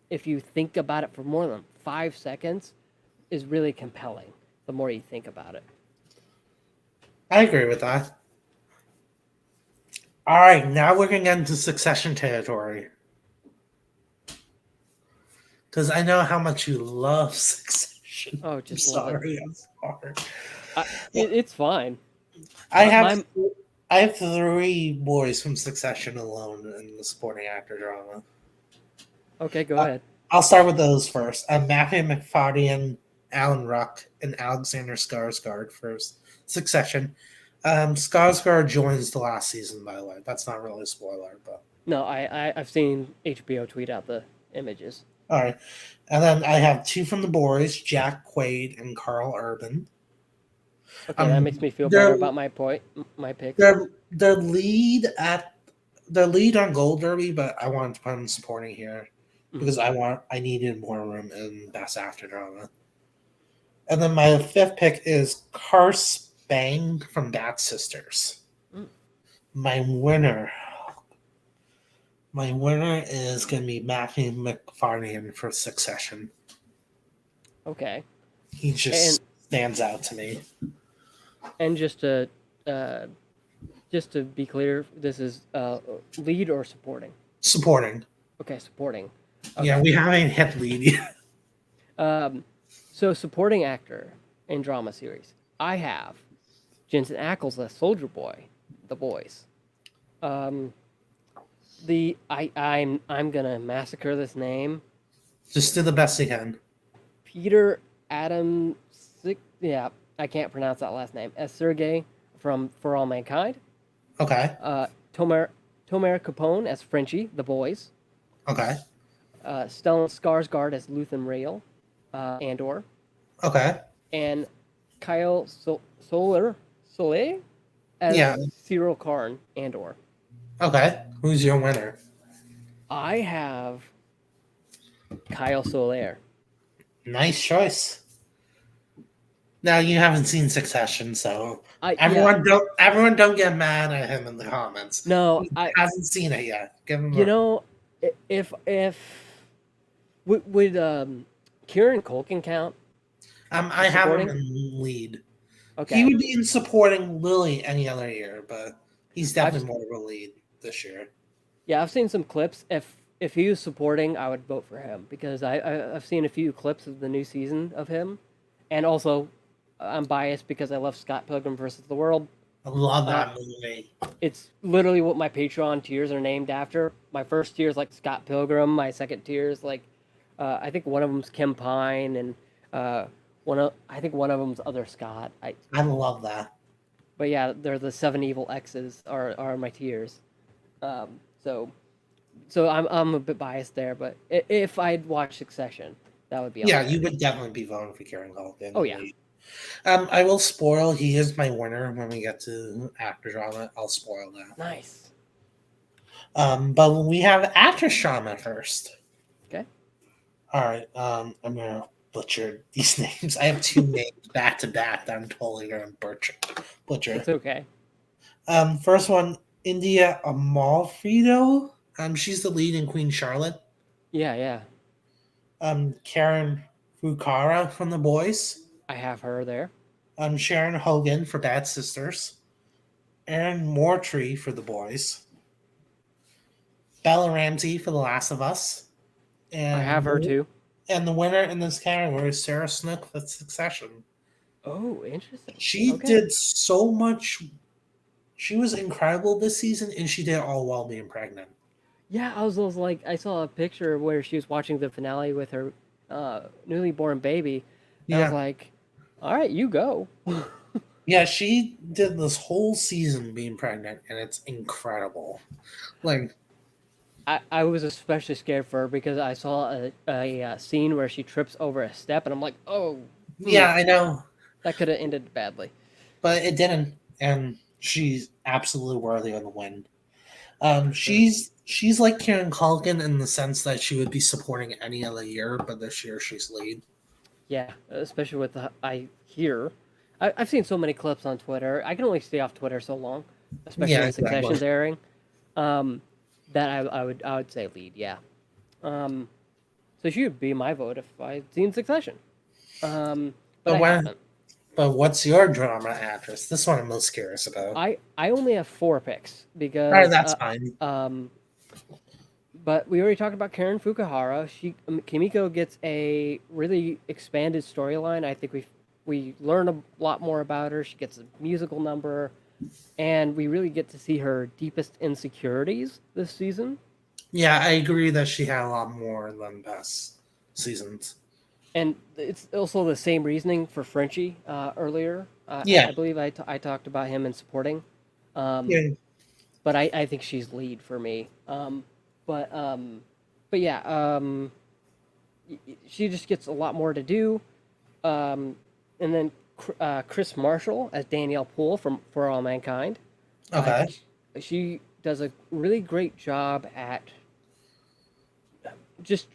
if you think about it for more than 5 seconds, is really compelling. The more you think about it. I agree with that. All right, now we're gonna get into Succession territory because I know how much you love Succession. Oh, I'm just love it. sorry. I'm sorry. It's fine. I have My I have three boys from Succession alone in the supporting actor drama. Okay, go Uh, ahead. I'll start with those first. Matthew McFadden, Alan Ruck, and Alexander Skarsgård for Succession. Skarsgård joins the last season, by the way. That's not really a spoiler, but No, I've seen HBO tweet out the images. all right. And then I have two from the boys, Jack Quaid and Carl Urban. Okay, that Um, makes me feel better their about my picks. their lead on Gold Derby, but I wanted to put him supporting here Mm. because I needed more room in Best Actor drama. And then my fifth pick is Cars Bang from Bad Sisters. Mm. My winner, my winner is going to be Matthew McFarlane for Succession. Okay, He and just stands out to me. and uh, just to be clear, this is lead or supporting. Supporting. Okay, supporting. Yeah, Okay. we haven't hit lead yet. Um, so supporting actor in drama series, I have Jensen Ackles as Soldier Boy, The Boys. Um, I'm gonna massacre this name. Just do the best you can. Peter Adam, yeah, I can't pronounce that last name. As Sergey from For All Mankind. Okay. Tomer Capone as Frenchie, The Boys. Okay. Stellan Skarsgård as Luthen Rael, Andor. Okay. And Kyle Soleil as Yeah. Cyril Karn, Andor. Okay. Who's your winner? I have Kyle Soler. Nice choice. Now you haven't seen Succession, so Yeah, everyone don't get mad at him in the comments. no, He hasn't seen it yet. Give him you a know, if would Kieran Culkin count I as have him supporting? in lead. He Okay, would be in supporting Lily any other year, but he's I've definitely more of a lead this year. yeah, I've seen some clips. If he was supporting, I would vote for him because I've seen a few clips of the new season of him, and also I'm biased because I love Scott Pilgrim versus the World. I love Uh, that movie. it's literally what my Patreon tiers are named after. My first tier is like Scott Pilgrim. My second tier is like, I think one of them's Kim Pine, and I think one of them's Other Scott. I love that. But yeah, they're the seven evil X's are my tiers. Um, so I'm a bit biased there, but if I'd watch Succession, that would be on Yeah, there. you would definitely be voting for Kieran Culkin. Oh yeah, I will spoil. He is my winner when we get to actor drama. I'll spoil that. nice. But we have actress drama first. Okay, All right. I'm gonna butcher these names. I have two names back to back that I'm totally gonna butcher. it's okay. First one, India Amalfredo. She's the lead in Queen Charlotte. Yeah, yeah, Karen Fukuhara from The Boys. I have her there. Sharon Hogan for Bad Sisters. Aaron Moortree for The Boys. Bella Ramsey for The Last of Us. I have her too. And the winner in this category is Sarah Snook for Succession. Oh, interesting. She Okay. did so much. She was incredible this season, and she did it all while being pregnant. Yeah, I was like, I saw a picture where she was watching the finale with her newly born baby, and I was Yeah. like, all right, you go. Yeah, she did this whole season being pregnant, and it's incredible. Like, I was especially scared for her because I saw a scene where she trips over a step, and I'm like, oh, yeah, I know, that could have ended badly. but it didn't, and she's absolutely worthy of the win. For sure. She's like Karen Culkin in the sense that she would be supporting any other year, but this year she's lead. Yeah, especially with I hear. I've seen so many clips on Twitter. I can only stay off Twitter so long, especially Yeah, when exactly. Succession's airing. Um, that I would say lead. Yeah. Um, so she would be my vote if I'd seen Succession. But But I when, haven't. but what's your drama actress? This one I'm most curious about. I only have four picks All right, because that's fine. but we already talked about Karen Fukuhara. Kimiko gets a really expanded storyline. I think we learn a lot more about her. She gets a musical number, and we really get to see her deepest insecurities this season. Yeah, I agree that she had a lot more than past seasons. And it's also the same reasoning for Frenchie earlier. Yeah, I believe I talked about him in supporting, um, yeah, but I think she's lead for me. But but yeah, she just gets a lot more to do. And then Chris Marshall as Danielle Poole from For All Mankind. I okay. think she does a really great job at just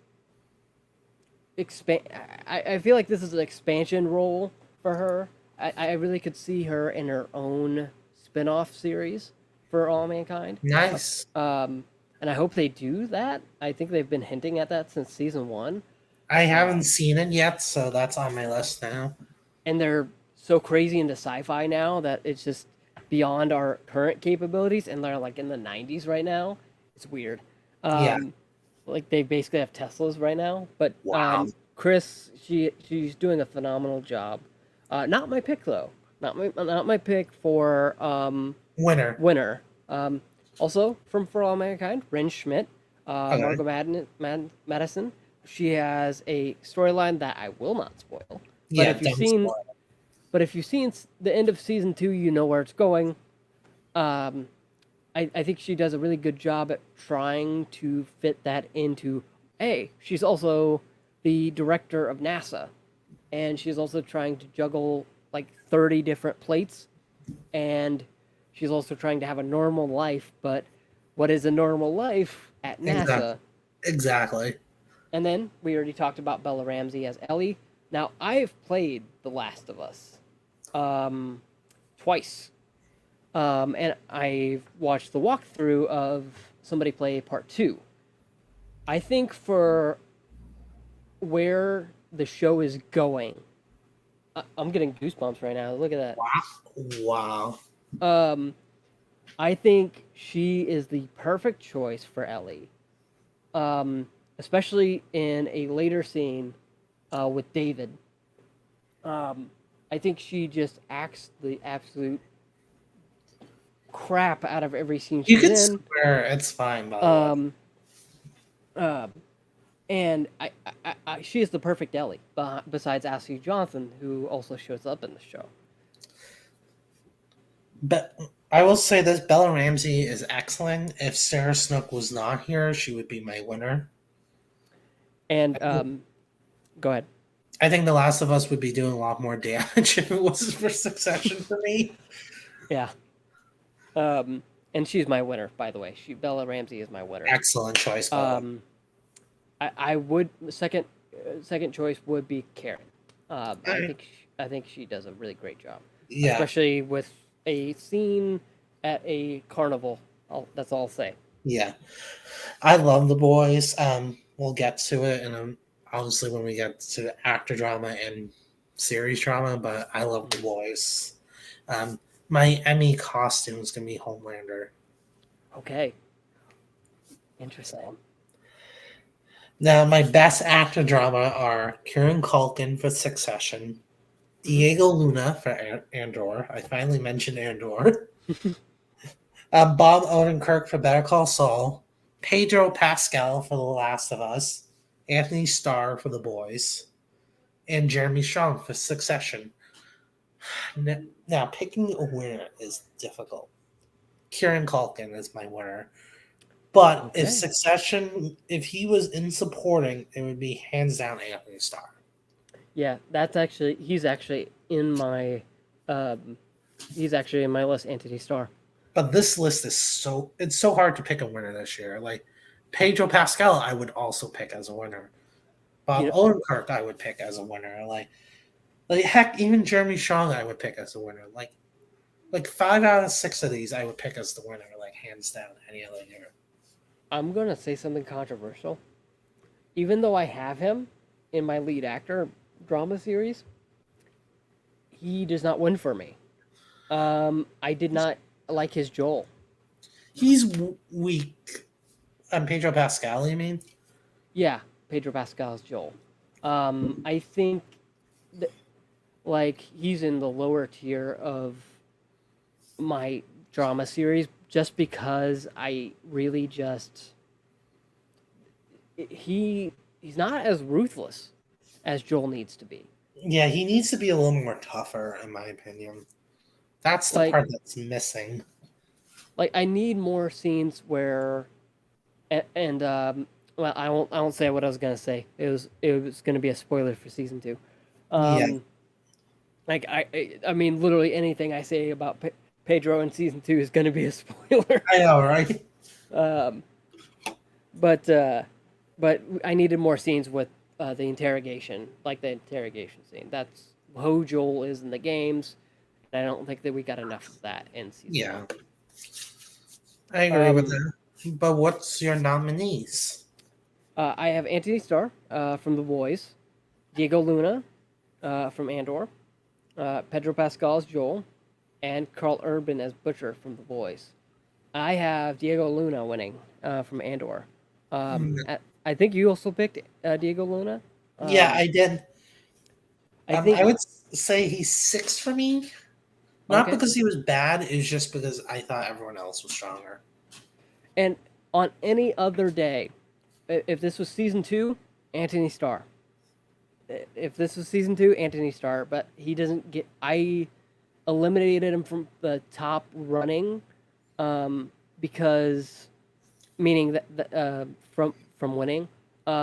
expand. I feel like this is an expansion role for her. I really could see her in her own spin-off series for All Mankind. Nice. And I hope they do that. I think they've been hinting at that since season one. I Uh, haven't seen it yet, so that's on my list now. and they're so crazy into sci-fi now that it's just beyond our current capabilities, and they're like in the 90s right now. It's weird. Yeah. Um, like they basically have Teslas right now. But Wow. Chris, she's doing a phenomenal job. Not my pick though. Not my pick for Winner. winner. Also from For All Mankind, Ren Schmidt, Okay. Margot Madison. She has a storyline that I will not spoil. But Yeah, if you've don't seen, spoil. but if you've seen the end of season 2, you know where it's going. Um, I think she does a really good job at trying to fit that into. Hey, she's also the director of NASA, and she's also trying to juggle like 30 different plates, and she's also trying to have a normal life. But what is a normal life at Exactly. NASA? Exactly. And then we already talked about Bella Ramsey as Ellie. Now I've played The Last of Us um, twice, and I've watched the walkthrough of somebody play part two. I think for where the show is going, I'm getting goosebumps right now. Look at Wow. that. I think she is the perfect choice for Ellie, especially in a later scene with David. Um, I think she just acts the absolute crap out of every scene You she's could in. swear it's fine, by the way. Um, uh, and she is the perfect Ellie, besides Ashley Johnson, who also shows up in the show. But I will say this: Bella Ramsey is excellent. If Sarah Snook was not here, she would be my winner. And go ahead. I think The Last of Us would be doing a lot more damage if it wasn't for Succession for me. Yeah. Um, and she's my winner, by the way. Bella Ramsey is my winner. Excellent choice, by the way. Um, I would second choice would be Karen. I- I think she does a really great job, yeah, especially with a scene at a carnival. That's all I'll say. yeah. I love the boys. We'll get to it, and obviously when we get to actor drama and series drama. But I love the boys. Um, my Emmy costume is gonna be Homelander. Okay, interesting. So now my best actor drama are Kieran Culkin for Succession, Hmm. Diego Luna for Andor. I finally mentioned Andor. Bob Odenkirk for Better Call Saul, Pedro Pascal for The Last of Us, Anthony Starr for The Boys, and Jeremy Strong for Succession. Now, picking a winner is difficult. Kieran Culkin is my winner. But if Okay. Succession, if he was in supporting, it would be hands down Anthony Starr. Yeah, he's actually in my um, he's actually in my list. Anthony Starr. But this list is it's so hard to pick a winner this year. Like Pedro Pascal, I would also pick as a winner. You Bob know, Odenkirk, I would pick as a winner. Like heck, even Jeremy Strong, I would pick as a winner. Like 5 out of 6 of these, I would pick as the winner, like hands down, any other year. I'm gonna say something controversial. Even though I have him in my lead actor drama series, he does not win for me. I did not like his Joel. He's weak. Pedro Pascal, you mean? Yeah, Pedro Pascal's Joel. I think that, like he's in the lower tier of my drama series just because I really just he's not as ruthless as Joel needs to be. Yeah, he needs to be a little more tougher, in my opinion. That's the Like part that's missing. I need more scenes where and well I won't say what I was gonna say. It was gonna be a spoiler for season two. Yeah, Um, like I mean literally anything I say about Pedro in season two is gonna be a spoiler. I know, right? um, but uh, but I needed more scenes with the interrogation, like the interrogation scene. That's who Joel is in the games, and I don't think that we got enough of that in season Yeah, one. I agree with Um, that. But what's your nominees? I have Anthony Starr from The Boys, Diego Luna from Andor, Pedro Pascal as Joel, and Carl Urban as Butcher from The Boys. I have Diego Luna winning from Andor. I think you also picked Diego Luna. Yeah, Um, I did. I I think would say he's 6 for me. Not okay. because he was bad, it's just because I thought everyone else was stronger. And on any other day, if this was season two, Anthony Starr. if this was season 2, Anthony Starr, but he doesn't get. I eliminated him from the top running, because meaning that from winning,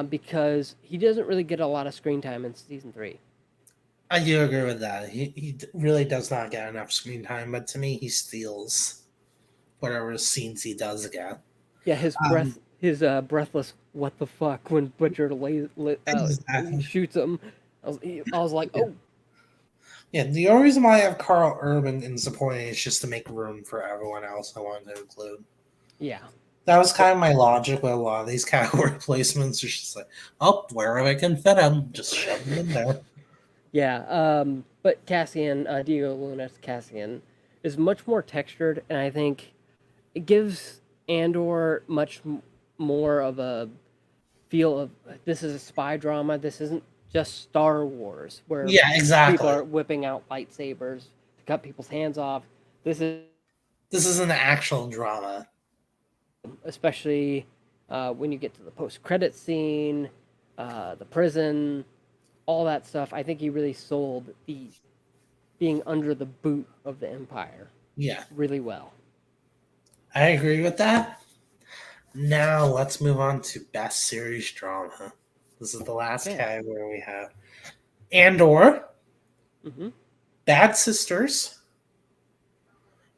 because he doesn't really get a lot of screen time in season 3. I do agree with that. He really does not get enough screen time, but to me, he steals whatever scenes he does get. Yeah, Um, his breathless "what the fuck" when Butcher exactly. shoots him. I was like, oh Yeah, the only reason why I have Carl Urban in supporting is just to make room for everyone else I wanted to include. yeah, That was but kind of my logic with a lot of these category placements. It's just like, oh, wherever I can fit them, just shove them in there. yeah. But Cassian, Diego Luna's Cassian, is much more textured, and I think it gives Andor more of a feel of this is a spy drama. This isn't just Star Wars where Yeah, people exactly. are whipping out lightsabers to cut people's hands off. This is This is an actual drama. especially when you get to the post-credit scene, the prison, all that stuff. I think he really sold the being under the boot of the Empire Yeah, really well. I agree with that. Now let's move on to best series drama. This is the last Okay. category we have. Andor, Mm-hmm. Bad Sisters.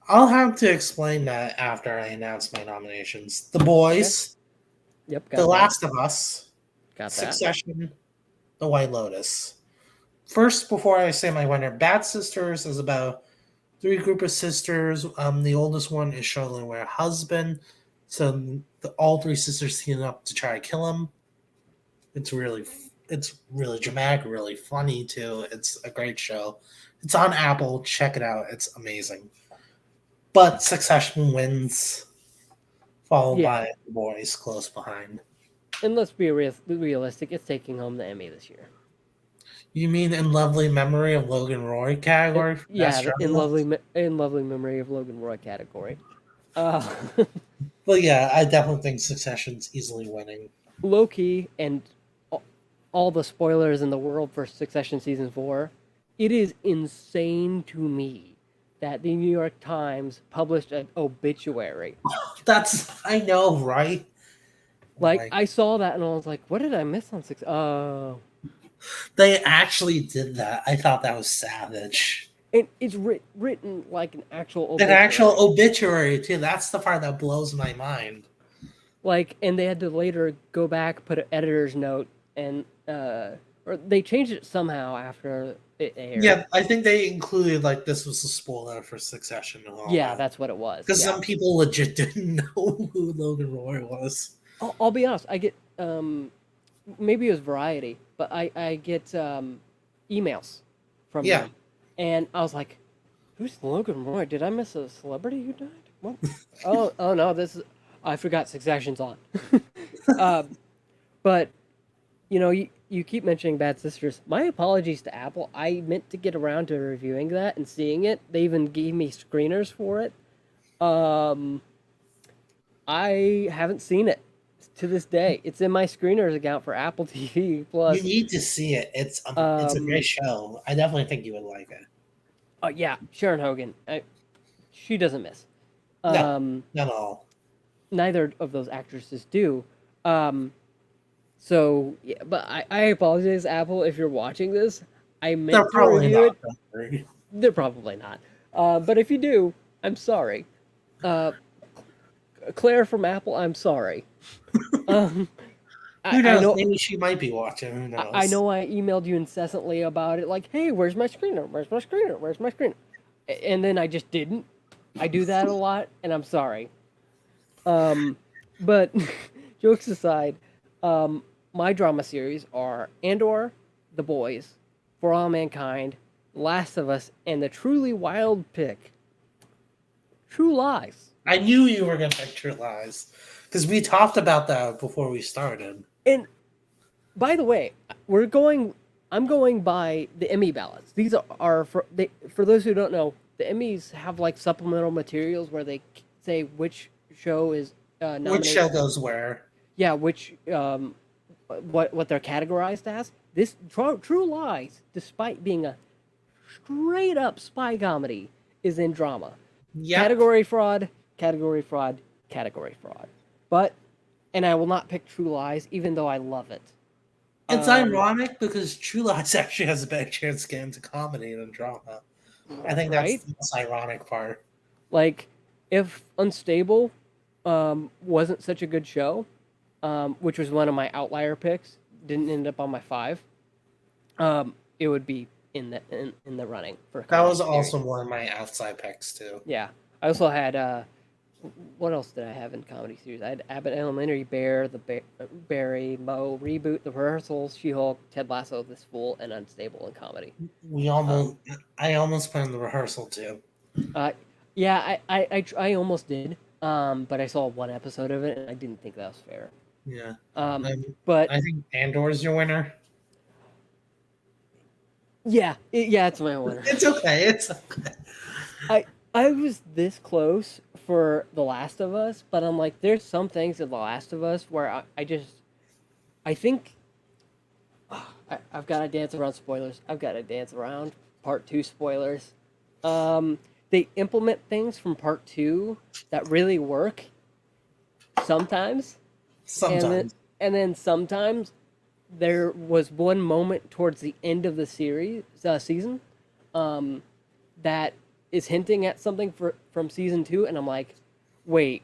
I'll have to explain that after I announce my nominations. The Okay. Boys, Yep. The Got that. Last of Us, Got that. Succession, The White Lotus. First, before I say my winner, Bad Sisters is about three group of sisters. The oldest one is struggling with her husband, so all three sisters team up to try to kill him. It's really dramatic, really funny too. It's a great show. It's on Apple. Check it out. It's amazing. But Succession wins, followed Yeah. by The Boys close behind. And let's be realistic. It's taking home the Emmy this year. You mean In Lovely Memory of Logan Roy category for Yeah, best drama? in lovely memory of Logan Roy category. Uh, But yeah, I definitely think Succession's easily winning. low key and all the spoilers in the world for Succession season 4. It is insane to me that the New York Times published an obituary. That's I know, right? Like Like I saw that and I was like, what did I miss on six? Oh, they actually did that. I thought that was savage. and it's written like an actual An actual obituary. obituary too. That's the part that blows my mind. Like, and they had to later go back, put an editor's note, and or they changed it somehow after it aired. Yeah, I think they included like this was a spoiler for Succession and all Yeah, that. that's what it was. Because Yeah, some people legit didn't know who Logan Roy was. I'll be honest. I get maybe it was Variety, but I get emails from Yeah. them, and I was like, "Who's Logan Roy? Did I miss a celebrity who died? What? Oh no, this is I forgot Succession's on." um, but you keep mentioning Bad Sisters. My apologies to Apple. I meant to get around to reviewing that and seeing it. They even gave me screeners for it. Um, I haven't seen it to this day. It's in my screeners account for Apple TV You Plus. need to see it. It's a great Um, show. I definitely think you would like it. oh yeah, Sharon Hogan. She doesn't miss. No, Um, not all. neither of those actresses do. Um, so yeah, but I apologize, Apple, if you're watching this. I They're meant to probably review not. it. Don't worry. They're probably not. But if you do, I'm sorry. Uh, Claire from Apple, I'm sorry. Um, Who I knows? know. Maybe she might be watching. Who I knows? know I emailed you incessantly about it, like, hey, where's my screener? Where's my screener? Where's my screener? And then I just didn't. I do that a lot, and I'm sorry. Um, but jokes aside, my drama series are Andor, The Boys, For All Mankind, Last of Us, and the truly wild pick, True Lies. I knew you were going to pick True Lies because we talked about that before we started. And by the way, we're going. I'm going by the Emmy ballots. These are for those who don't know. The Emmys have like supplemental materials where they say which show is Which nominated. show goes where? Yeah, which what they're categorized as. this True Lies, despite being a straight up spy comedy, is in drama. Yep. Category fraud, category fraud, category fraud. But, and I will not pick True Lies, even though I love it. It's ironic because True Lies actually has a better chance to get into comedy than drama. I think that's Right? the most ironic part. Like, if Unstable wasn't such a good show, which was one of my outlier picks, didn't end up on my 5, it would be in the running for a That was comedy series. also one of my outside picks too. Yeah. I also had what else did I have in comedy series? I had Abbott Elementary, Bear, Barry, Mo, Reboot, The Rehearsals, She-Hulk, Ted Lasso, This Fool, and Unstable in comedy. I almost put in The Rehearsal too. Uh, yeah, I almost did, but I saw one episode of it and I didn't think that was fair. Yeah. Um, Um, but I think Andor's your winner. yeah, it's my winner. It's okay. It's okay. I was this close for The Last of Us, but I'm like, there's some things in The Last of Us where I think I've got to dance around spoilers. I've got to dance around part 2 spoilers. They implement things from part 2 that really work sometimes, Sometimes. and then sometimes there was one moment towards the end of the season, that is hinting at something from season 2, and I'm like, wait.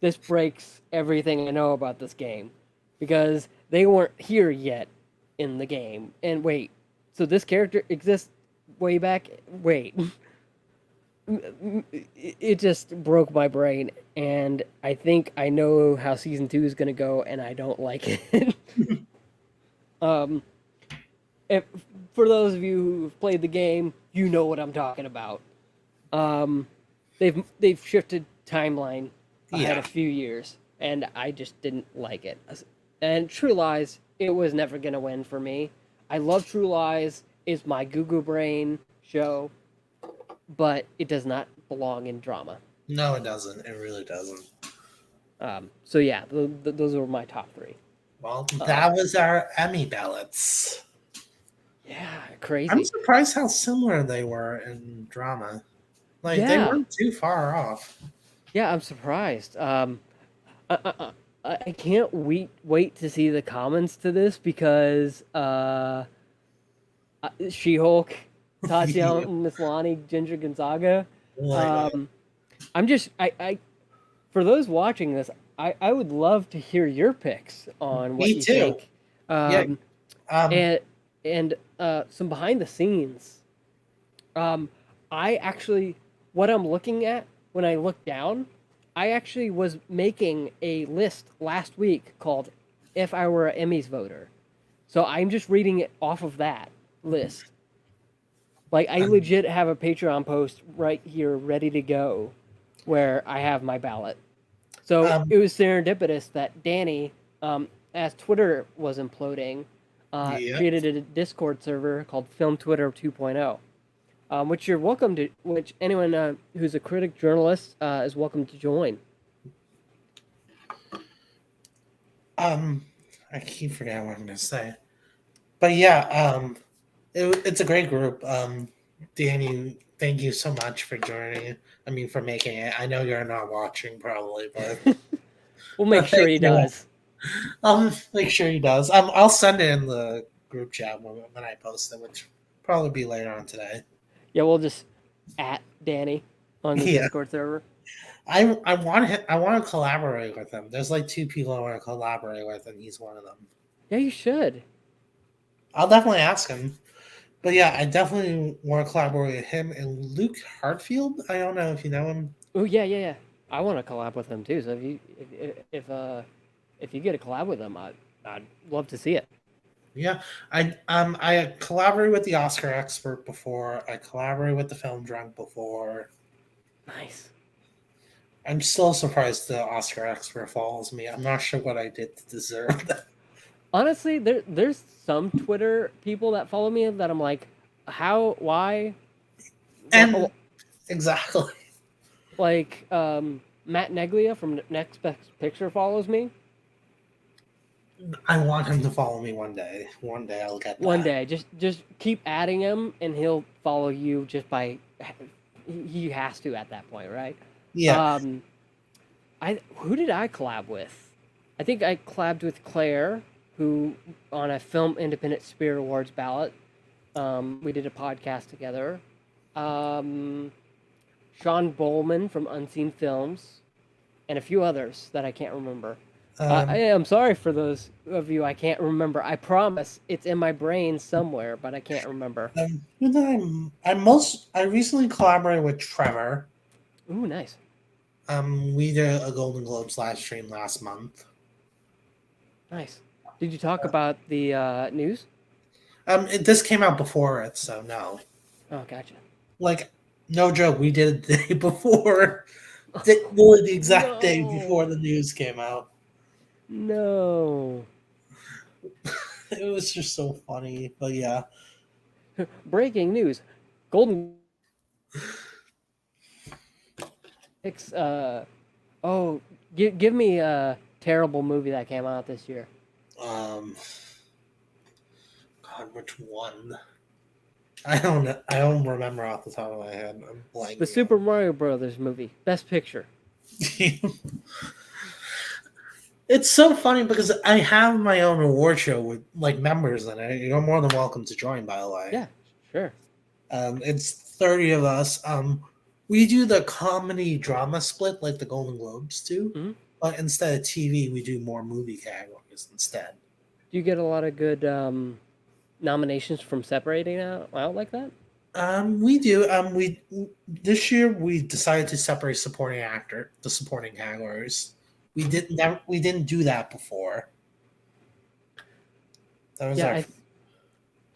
This breaks everything I know about this game, because they weren't here yet in the game. And wait, so this character exists way back? Wait. It just broke my brain, and I think I know how season 2 is going to go, and I don't like it. um, if, for those of you who've played the game, you know what I'm talking about. They've shifted timeline ahead a few years, and I just didn't like it. And True Lies, it was never gonna win for me. I love True Lies. It's my Goo Goo Brain show, but it does not belong in drama. No, it doesn't. It really doesn't. So yeah, those are my top 3. Well, that was our Emmy ballots. Yeah, I'm crazy. surprised how similar they were in drama. Like they Yeah, weren't too far off. yeah, I'm surprised. I can't wait to see the comments to this, because She-Hulk, Tatiana Maslany, Ginger Gonzaga. I'm just I for those watching this, I would love to hear your picks on what Me you too. think. Yeah. And some behind the scenes. I actually, what I'm looking at when I look down, I actually was making a list last week called "If I Were an Emmys Voter," so I'm just reading it off of that list. Like, I legit have a Patreon post right here ready to go, where I have my ballot. So Um, it was serendipitous that Danny, as Twitter was imploding, yeah. created a Discord server called Film Twitter 2.0, which you're welcome to. Which anyone who's a critic journalist is welcome to join. I keep forgetting what I'm gonna say, but yeah, it's a great group. Danny, thank you so much for joining. I mean, for making it. I know you're not watching probably, but We'll make sure thank he you. does. I'll make sure he does. I'll send it in the group chat when I post it, which will probably be later on today. Yeah, we'll just at Danny on the Yeah, Discord server. I want to collaborate with him. There's like 2 people I want to collaborate with, and he's one of them. Yeah, you should. I'll definitely ask him. But yeah, I definitely want to collaborate with him and Luke Hartfield. I don't know if you know him. Oh yeah. I want to collab with him too. So if you get a collab with him, I'd love to see it. Yeah, I collaborated with the Oscar expert before. I collaborated with the film drunk before. Nice. I'm still surprised the Oscar expert follows me. I'm not sure what I did to deserve that. Honestly, there's some Twitter people that follow me that I'm like, how, why, And exactly. like Matt Neglia from Next Best Picture follows me. I want him to follow me one day. One day I'll get One that. day, just keep adding him, and he'll follow you just by. He has to at that point, right? Yeah. Um, I who did I collab with? I think I collabed with Claire, who on a Film Independent Spirit Awards ballot. We did a podcast together. Um, Sean Bowman from Unseen Films, and a few others that I can't remember. I Um, am sorry for those of you I can't remember. I promise it's in my brain somewhere, but I can't remember. who did I recently collaborated with Trevor. Ooh, nice, We did a Golden Globes live stream last month. nice. Did you talk about the news? This came out before it, so no. Oh, gotcha. Like, no joke, we did it the day before. Literally the exact day before No, the news came out. no. It was just so funny, but yeah. Breaking news: Golden Six. Oh, give me a terrible movie that came out this year. Um, God, which one? I don't know. I don't remember off the top of my head. I'm The blanking Super Mario Brothers movie, Best Picture. out. It's so funny because I have my own award show with like members in it. You're more than welcome to join, by the way. Yeah, sure. It's 30 of us. We do the comedy drama split like the Golden Globes do, Hmm. but instead of TV, we do more movie categories instead. Do you get a lot of good nominations from separating out like that? We do. We this year we decided to separate supporting actor, the supporting categories. We didn't do that before. That was Yeah, our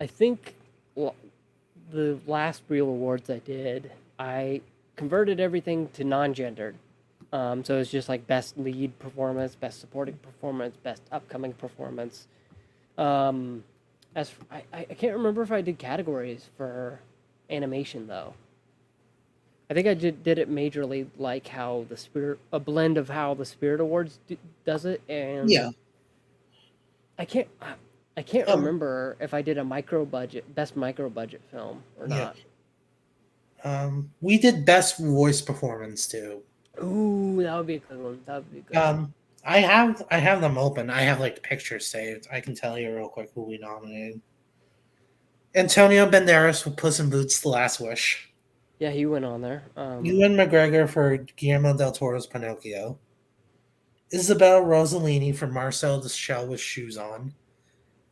I think the last real awards I did, I converted everything to non-gendered. So it's just like best lead performance, best supporting performance, best upcoming performance. Um, I can't remember if I did categories for animation though. I think I did it majorly like how the Spirit, a blend of how the Spirit Awards does it, yeah. and I can't I can't Um remember if I did a micro budget best micro budget film or yeah. not. We did best voice performance too. Ooh, that would be a good one. That would be a good one. Um, I have them open. I have like the pictures saved. I can tell you real quick who we nominated. Antonio Banderas for Puss in Boots: The Last Wish. Yeah, he went on there. Ewan McGregor for Guillermo del Toro's Pinocchio. Isabel Rossellini for Marcel the Shell with Shoes On.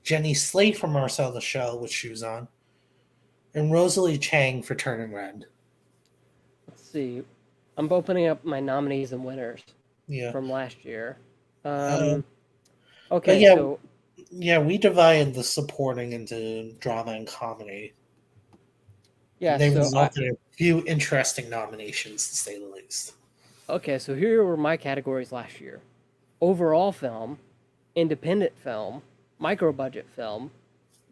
Jenny Slate for Marcel the Shell with Shoes On. And Rosalie Chang for Turning Red. Let's see. I'm opening up my nominees and winners Yeah. from last year. Uh, Um, but okay, yeah, so we divided the supporting into drama and comedy. yeah, And they so I resulted in a few interesting nominations, to say the least. okay, so here were my categories last year: overall film, independent film, micro budget film,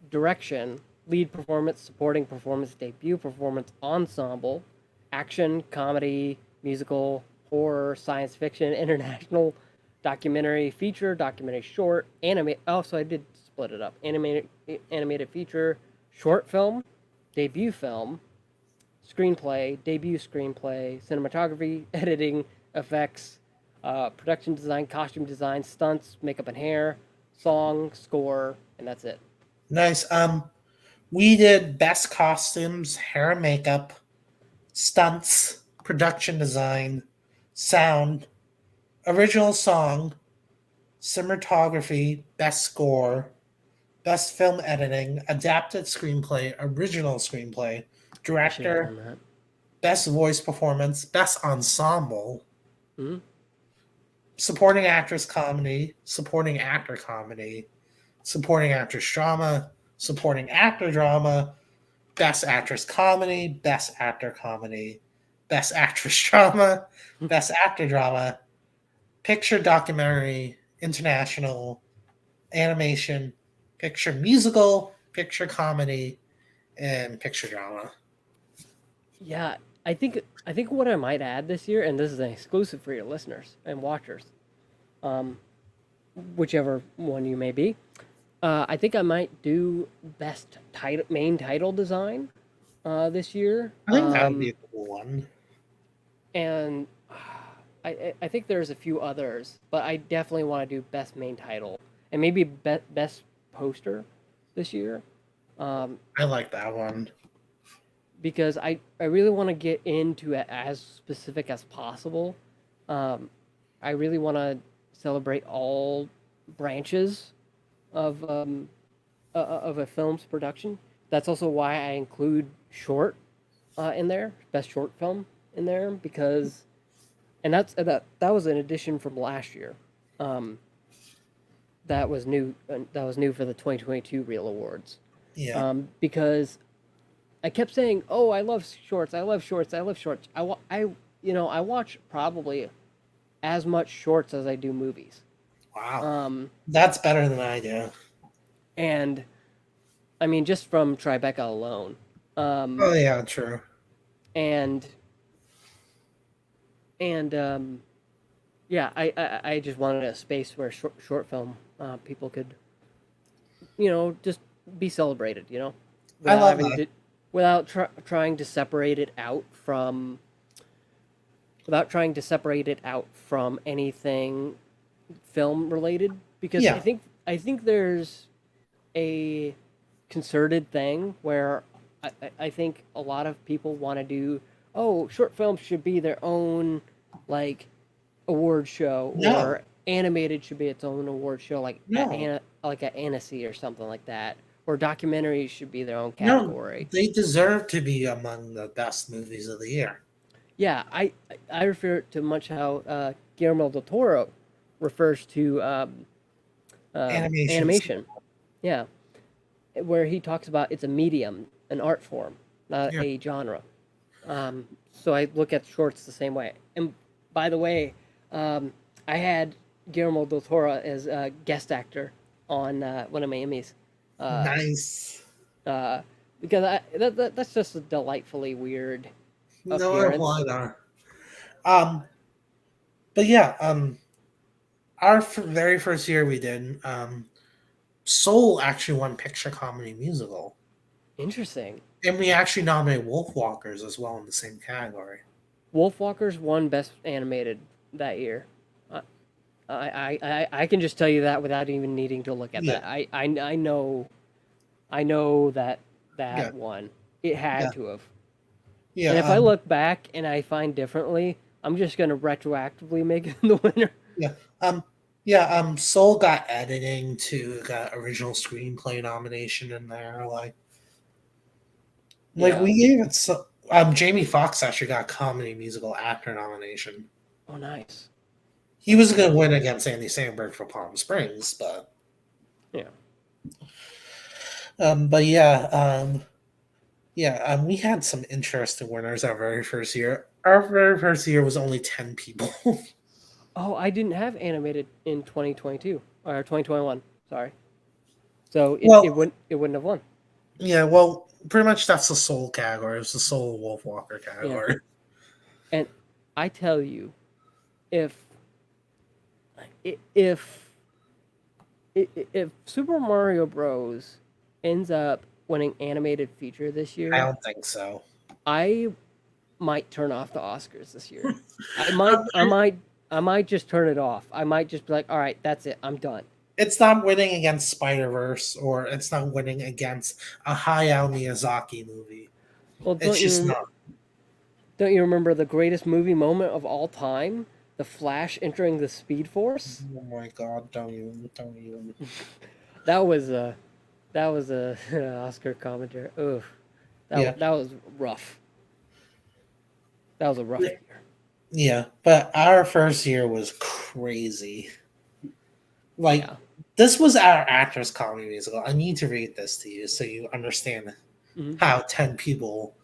direction, lead performance, supporting performance, debut performance, ensemble, action, comedy, musical, horror, science fiction, international, documentary feature, documentary short, anime. Oh, so I did split it up: animated feature, short film, debut film, screenplay, debut screenplay, cinematography, editing, effects, production design, costume design, stunts, makeup and hair, song, score, and that's it. Nice. We did best costumes, hair and makeup, stunts, production design, sound, original song, cinematography, best score, best film editing, adapted screenplay, original screenplay, I should have director, done that. best voice performance, best ensemble, Hmm. supporting actress comedy, supporting actor comedy, supporting actress drama, supporting actor drama, best actress comedy, best actor comedy, best actress drama, best actor drama, picture documentary, international, animation, picture musical, picture comedy, and picture drama. Yeah, I think what I might add this year, and this is an exclusive for your listeners and watchers. Um, whichever one you may be. I think I might do best title, main title design this year. I think that would be a cool one. And I think there's a few others, but I definitely want to do best main title and maybe best poster this year. Um, I like that one. because I really want to get into it as specific as possible. Um, I really want to celebrate all branches of a film's production. That's also why I include short in there, best short film in there, because and that was an addition from last year. Um, that was new. That was new for the 2022 Reel Awards. Yeah. Because I kept saying, "Oh, I love shorts. I love shorts. I love shorts." I watch probably as much shorts as I do movies. Wow. Um, That's better than I do. and I mean, just from Tribeca alone. Um, Oh yeah, true. and yeah, I just wanted a space where short film people could, just be celebrated, I without love having that. to, without trying to separate it out from anything film related, because Yeah. I think there's a concerted thing where I think a lot of people want to do, oh, short films should be their own, like, award show, No. or animated should be its own award show, No. like at Annecy or something like that, or documentaries should be their own No. category. They deserve to be among the best movies of the year. Yeah, I refer to much how Guillermo del Toro refers to Animations. animation. Yeah, where he talks about it's a medium, an art form, not Yeah. a genre. So I look at shorts the same way. And by the way, um, I had Guillermo del Toro as a guest actor on one of my Emmys, uh, Nice. uh, because that's just a delightfully weird No, I appearance. want her. Um, but yeah, our very first year we did, Soul actually won Picture Comedy Musical. Interesting. And we actually nominated Wolfwalkers as well in the same category. Wolfwalkers won Best Animated that year. Uh, I can just tell you that without even needing to look at Yeah, that. I know that yeah, that won. It yeah, had to have. yeah, And if I look back and I find differently, I'm just gonna retroactively make it the winner. yeah, yeah. Soul got editing too, got original screenplay nomination in there. Like Yeah. we gave it so. Jamie Foxx actually got comedy musical actor nomination. Oh, nice. He was going to win against Andy Samberg for Palm Springs, Yeah. but yeah, yeah, we had some interesting winners our very first year. Our very first year was only 10 people. Oh, I didn't have animated in 2022 or 2021. Sorry. So it Well, wouldn't have won. yeah, well, pretty much that's the Soul category. It was the Soul Wolfwalker Yeah. category. And I tell you, if if if Super Mario Bros ends up winning animated feature this I year, don't think so. I might turn off the Oscars this year. I Um, might I might I might just turn it off. I might just be like, "All right, that's it. I'm done." it's not winning against Spider Verse, or it's not winning against a Hayao Miyazaki movie. Well, It's just not. don't you remember the greatest movie moment of all time? The Flash entering the Speed Force? Oh my god! Don't even. That was a Oscar commentary. Ugh. Yeah, That was rough. That was a rough year. yeah. But our first year was crazy. Like Yeah. this was our actors comedy musical. I need to read this to you so you understand Mhm. how 10 people,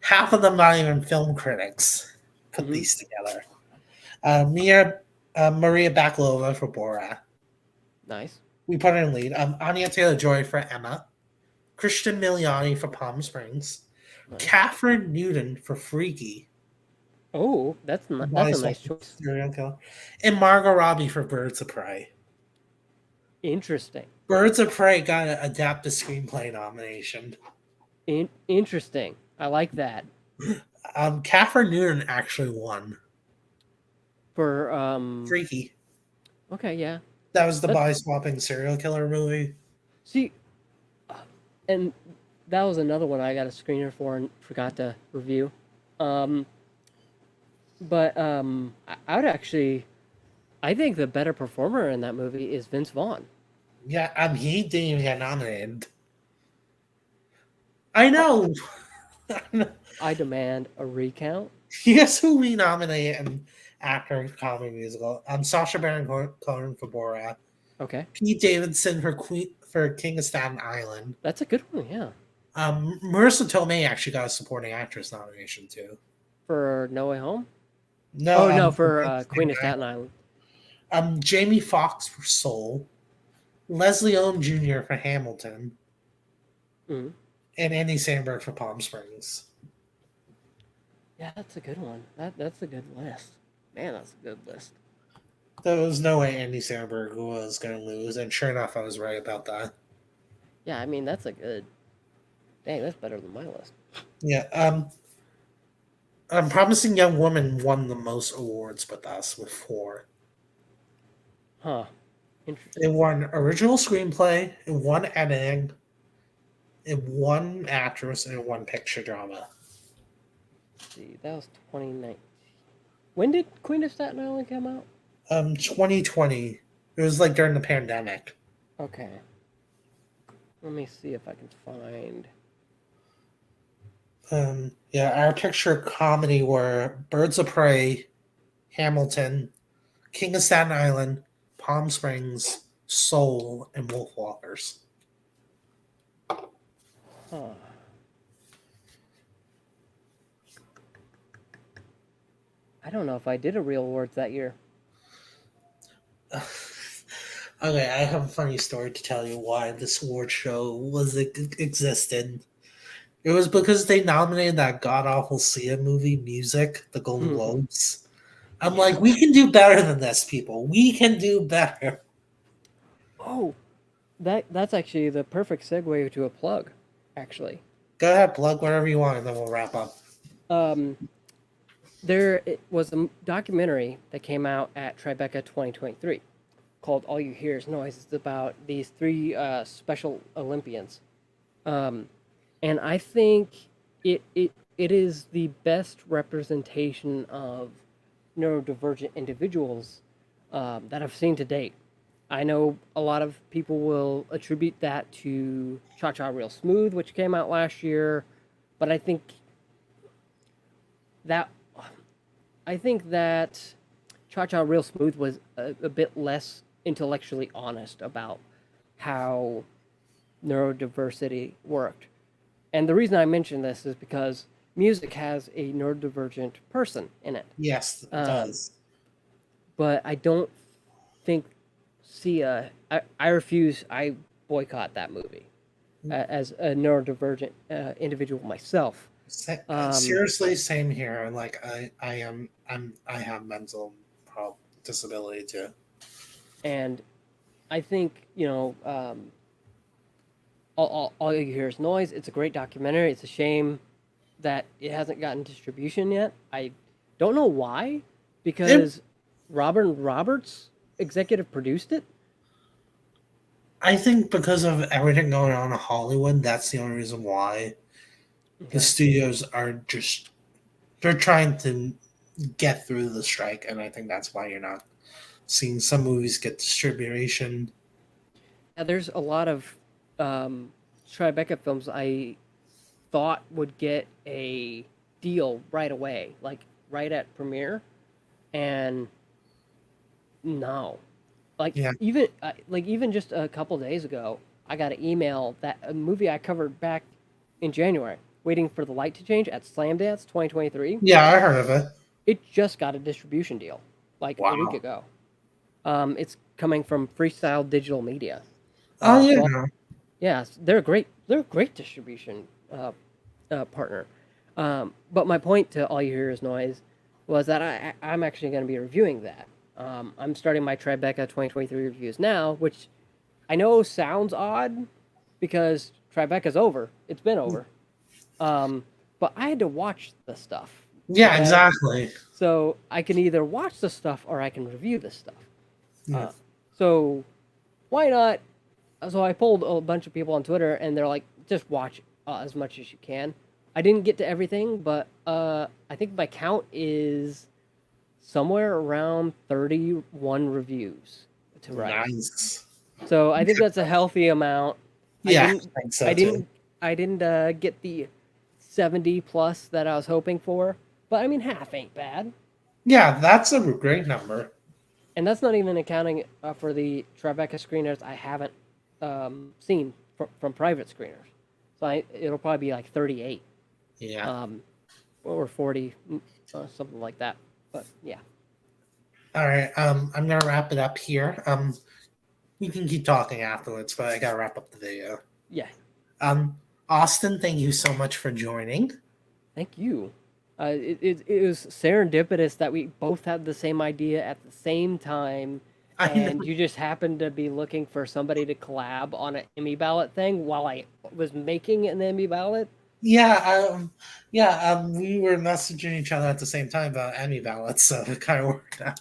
half of them not even film critics, put Mhm. these together. Maria Bakalova for Borat. Nice. We put her in lead. Anya Taylor Joy for Emma. Christian Miliani for Palm Springs. Nice. Catherine Newton for Freaky. Oh, that's a Body nice Swap choice. Serial Killer. And Margot Robbie for Birds of Prey. Interesting. Birds of Prey got an adapted screenplay nomination. Interesting. I like that. Catherine Newton actually won. For Freaky. okay, yeah. That was the That body swapping serial killer movie. see, and that was another one I got a screener for and forgot to review. Um, but I would actually, I think the better performer in that movie is Vince Vaughn. Yeah, he didn't even get nominated. I Uh, know. I demand a recount. Guess who we nominate an actor comedy musical? Sacha Baron Cohen for Borat. Okay, Pete Davidson for King of Staten Island. that's a good one. Yeah, Marissa Tomei actually got a supporting actress nomination too. for No Way Home. No, Oh no, for for Queen Staten of Staten Island. Jamie Foxx for Soul, Leslie Odom Jr. for Hamilton, Mm. and Andy Samberg for Palm Springs. Yeah, that's a good one. That's a good list. Man, that's a good list. There was no way Andy Samberg was going to lose, and sure enough, I was right about that. Yeah, I mean that's a good. Dang, that's better than my list. Yeah, Promising Young Woman won the most awards with us with 4. Huh. It Interesting. won original screenplay, it won editing, it won actress, and it won picture drama. Let's see, that was 2019. When did Queen of Staten Island come out? 2020. It was like during the pandemic. Okay. Let me see if I can find. Yeah, our picture comedy were Birds of Prey, Hamilton, King of Staten Island, Palm Springs, Soul, and Wolfwalkers. Huh. I don't know if I did a real awards that year. Okay, I have a funny story to tell you why this award show existed. It was because they nominated that god awful Sia movie, Music, the Golden Globes. I'm Yeah. like, we can do better than this, people. We can do better. Oh, that's actually the perfect segue to a plug. Actually, Go ahead, plug whatever you want, and then we'll wrap up. um, there was a documentary that came out at Tribeca 2023 called "All You Hear Is Noise." It's about these three Special Olympians, um, and I think it is the best representation of neurodivergent individuals that I've seen to date. I know a lot of people will attribute that to Cha Cha Real Smooth, which came out last year, but that I think that Cha Cha Real Smooth was a bit less intellectually honest about how neurodiversity worked. And the reason I mention this is because music has a neurodivergent person in it. Yes, it Um, does. but I don't think Sia. I refuse. I boycott that movie as a neurodivergent individual myself. Um, Seriously, same here. Like I have mental disability too. and I think all you hear is noise. It's a great documentary. It's a shame that it hasn't gotten distribution yet. I don't know why, It, because Robert Roberts executive produced it. I think because of everything going on in Hollywood, that's the only reason why the Okay. studios are just they're trying to get through the strike, and I think that's why you're not seeing some movies get distribution. Yeah, there's a lot of Tribeca films I thought would get a deal right away, like right at premiere, and no, Yeah. like even just a couple days ago, I got an email that a movie I covered back in January, Waiting for the Light to Change at Slam Dance 2023. Yeah, I heard of it. It just got a distribution deal like a week Wow. ago. It's coming from Freestyle Digital Media. Oh So yeah. yeah, they're a great. They're a great distribution partner. But my point to All You Hear Is Noise was that I'm actually going to be reviewing that. I'm starting my Tribeca 2023 reviews now, which I know sounds odd because Tribeca's over. It's been over. Um, but I had to watch the stuff. Yeah, Okay, exactly. so I can either watch the stuff or I can review the stuff. Yeah. So why not? So I pulled a bunch of people on Twitter, and they're like, just watch as much as you can. I didn't get to everything, but I think my count is somewhere around 31 reviews to write. Nice. So I think that's a healthy amount. I Yeah, didn't, I think I so too. didn't, I didn't get the 70 plus that I was hoping for, but I mean half ain't bad, Yeah, that's a great number. and that's not even accounting for the Tribeca screeners I haven't seen from private screeners. So it'll probably be like 38 Yeah. um, or 40, something like that. But yeah, All right. I'm gonna wrap it up here. You can keep talking afterwards, but I gotta wrap up the video. yeah. Um, Austin, thank you so much for joining. Thank you. It was serendipitous that we both had the same idea at the same time, I know. and you just happened to be looking for somebody to collab on an Emmy ballot thing while I was making an Emmy ballot. Yeah. We were messaging each other at the same time about Emmy ballots, so it kind of worked out.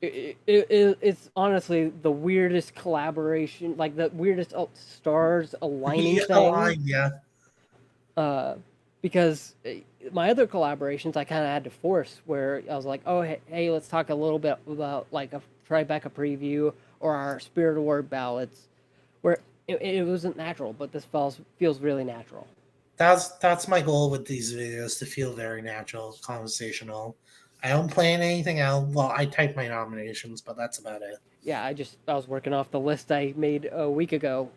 It's honestly the weirdest collaboration, like the weirdest stars aligning Yeah, thing. line, yeah. Uh, because my other collaborations I kind of had to force where I was like, oh hey, let's talk a little bit about like a Tribeca preview or our Spirit Award ballots, where it wasn't natural, but this feels really natural. That's my goal with these videos to feel very natural, conversational. I don't plan anything out. Well, I type my nominations, but that's about it. Yeah, I was working off the list I made a week ago.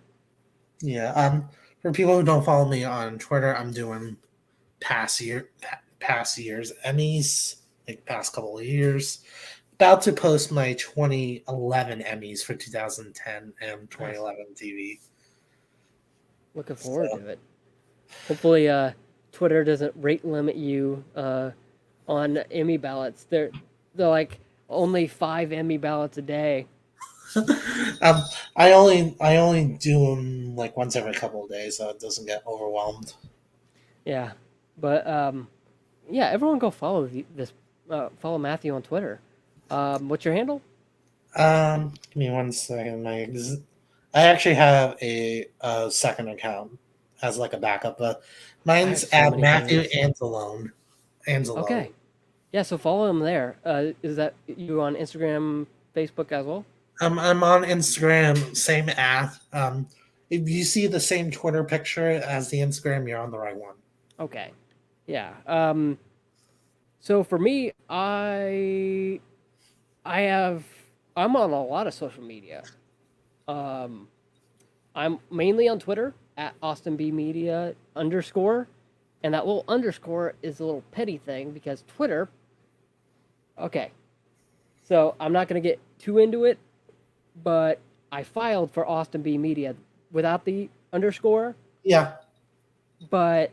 Yeah. For people who don't follow me on Twitter, I'm doing past years Emmys, like past couple of years. About to post my 2011 Emmys for 2010 and Nice. 2011 TV. Looking forward So to it. Hopefully, Twitter doesn't rate limit you on Emmy ballots. They're like only 5 Emmy ballots a day. um, I only do them like once every couple of days, so it doesn't get overwhelmed. Yeah, but yeah, everyone go follow this. Follow Matthew on Twitter. What's your handle? Give me one second. I actually have a second account as like a backup. I have Mine's so at many Matthew things. Anzalone. Anzalo. Okay, yeah, so follow him there. Is that you on Instagram, Facebook as well? I'm on Instagram, same at. If you see the same Twitter picture as the Instagram, you're on the right one. Okay, yeah. So for me, I have I'm on a lot of social media. Um, I'm mainly on Twitter at Austin B Media underscore, and that little underscore is a little petty thing because Twitter. Okay, so I'm not gonna get too into it, but I filed for Austin B Media without the underscore, Yeah. but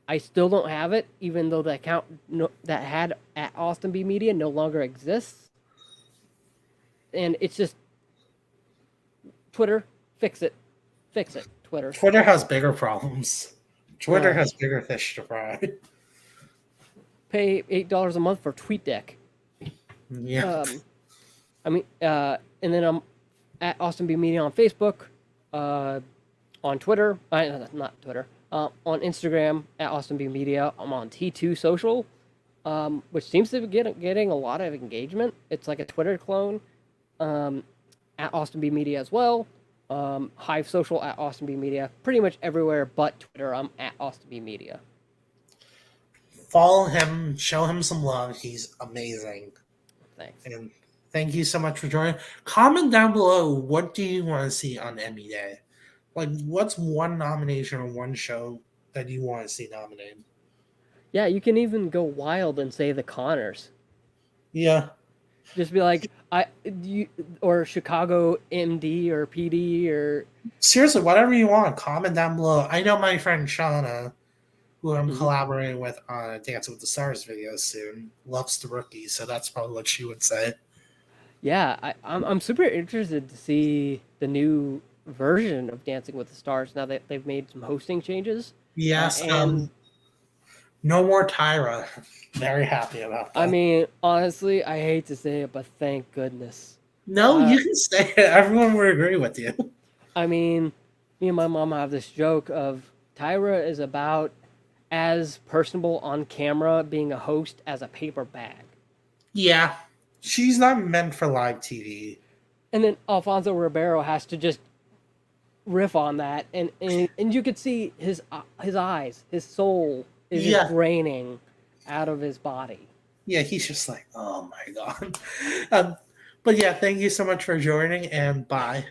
I still don't have it, even though the account that had at Austin B Media no longer exists, and it's just Twitter, fix it, fix it, Twitter. Twitter has bigger problems. Twitter Uh, has bigger fish to fry. Pay $8 a month for TweetDeck. Yeah. Um, and then I'm at Austin B Media on Facebook, on Twitter, not Twitter, on Instagram at Austin B Media. I'm on T2 Social, which seems to be getting a lot of engagement. It's like a Twitter clone, um, at Austin B Media as well. Hive Social at Austin B Media. Pretty much everywhere but Twitter, I'm at Austin B Media. Follow him, show him some love. He's amazing. Thanks. And thank you so much for joining. Comment down below, what do you want to see on Emmy Day? Like, what's one nomination or one show that you want to see nominated? Yeah, you can even go wild and say the Connors. Yeah. Just be like, or Chicago MD or PD or. Seriously, whatever you want, comment down below. I know my friend Shauna, who I'm Mhm. collaborating with on a Dance with the Stars video soon, loves the rookie, so that's probably what she would say. Yeah, I'm super interested to see the new version of Dancing with the Stars now that they've made some hosting changes. Yes. And No more Tyra. Very happy about I that. mean, honestly, I hate to say it, but thank goodness. No, Uh, you can say it. Everyone would agree with you. I mean, me and my mom have this joke of Tyra is about as personable on camera being a host as a paper bag. Yeah. She's not meant for live TV. And then Alfonso Ribeiro has to just riff on that, and you could see his eyes, his soul is just Yeah. draining out of his body. Yeah, he's just like, oh my God. But yeah, thank you so much for joining, and bye.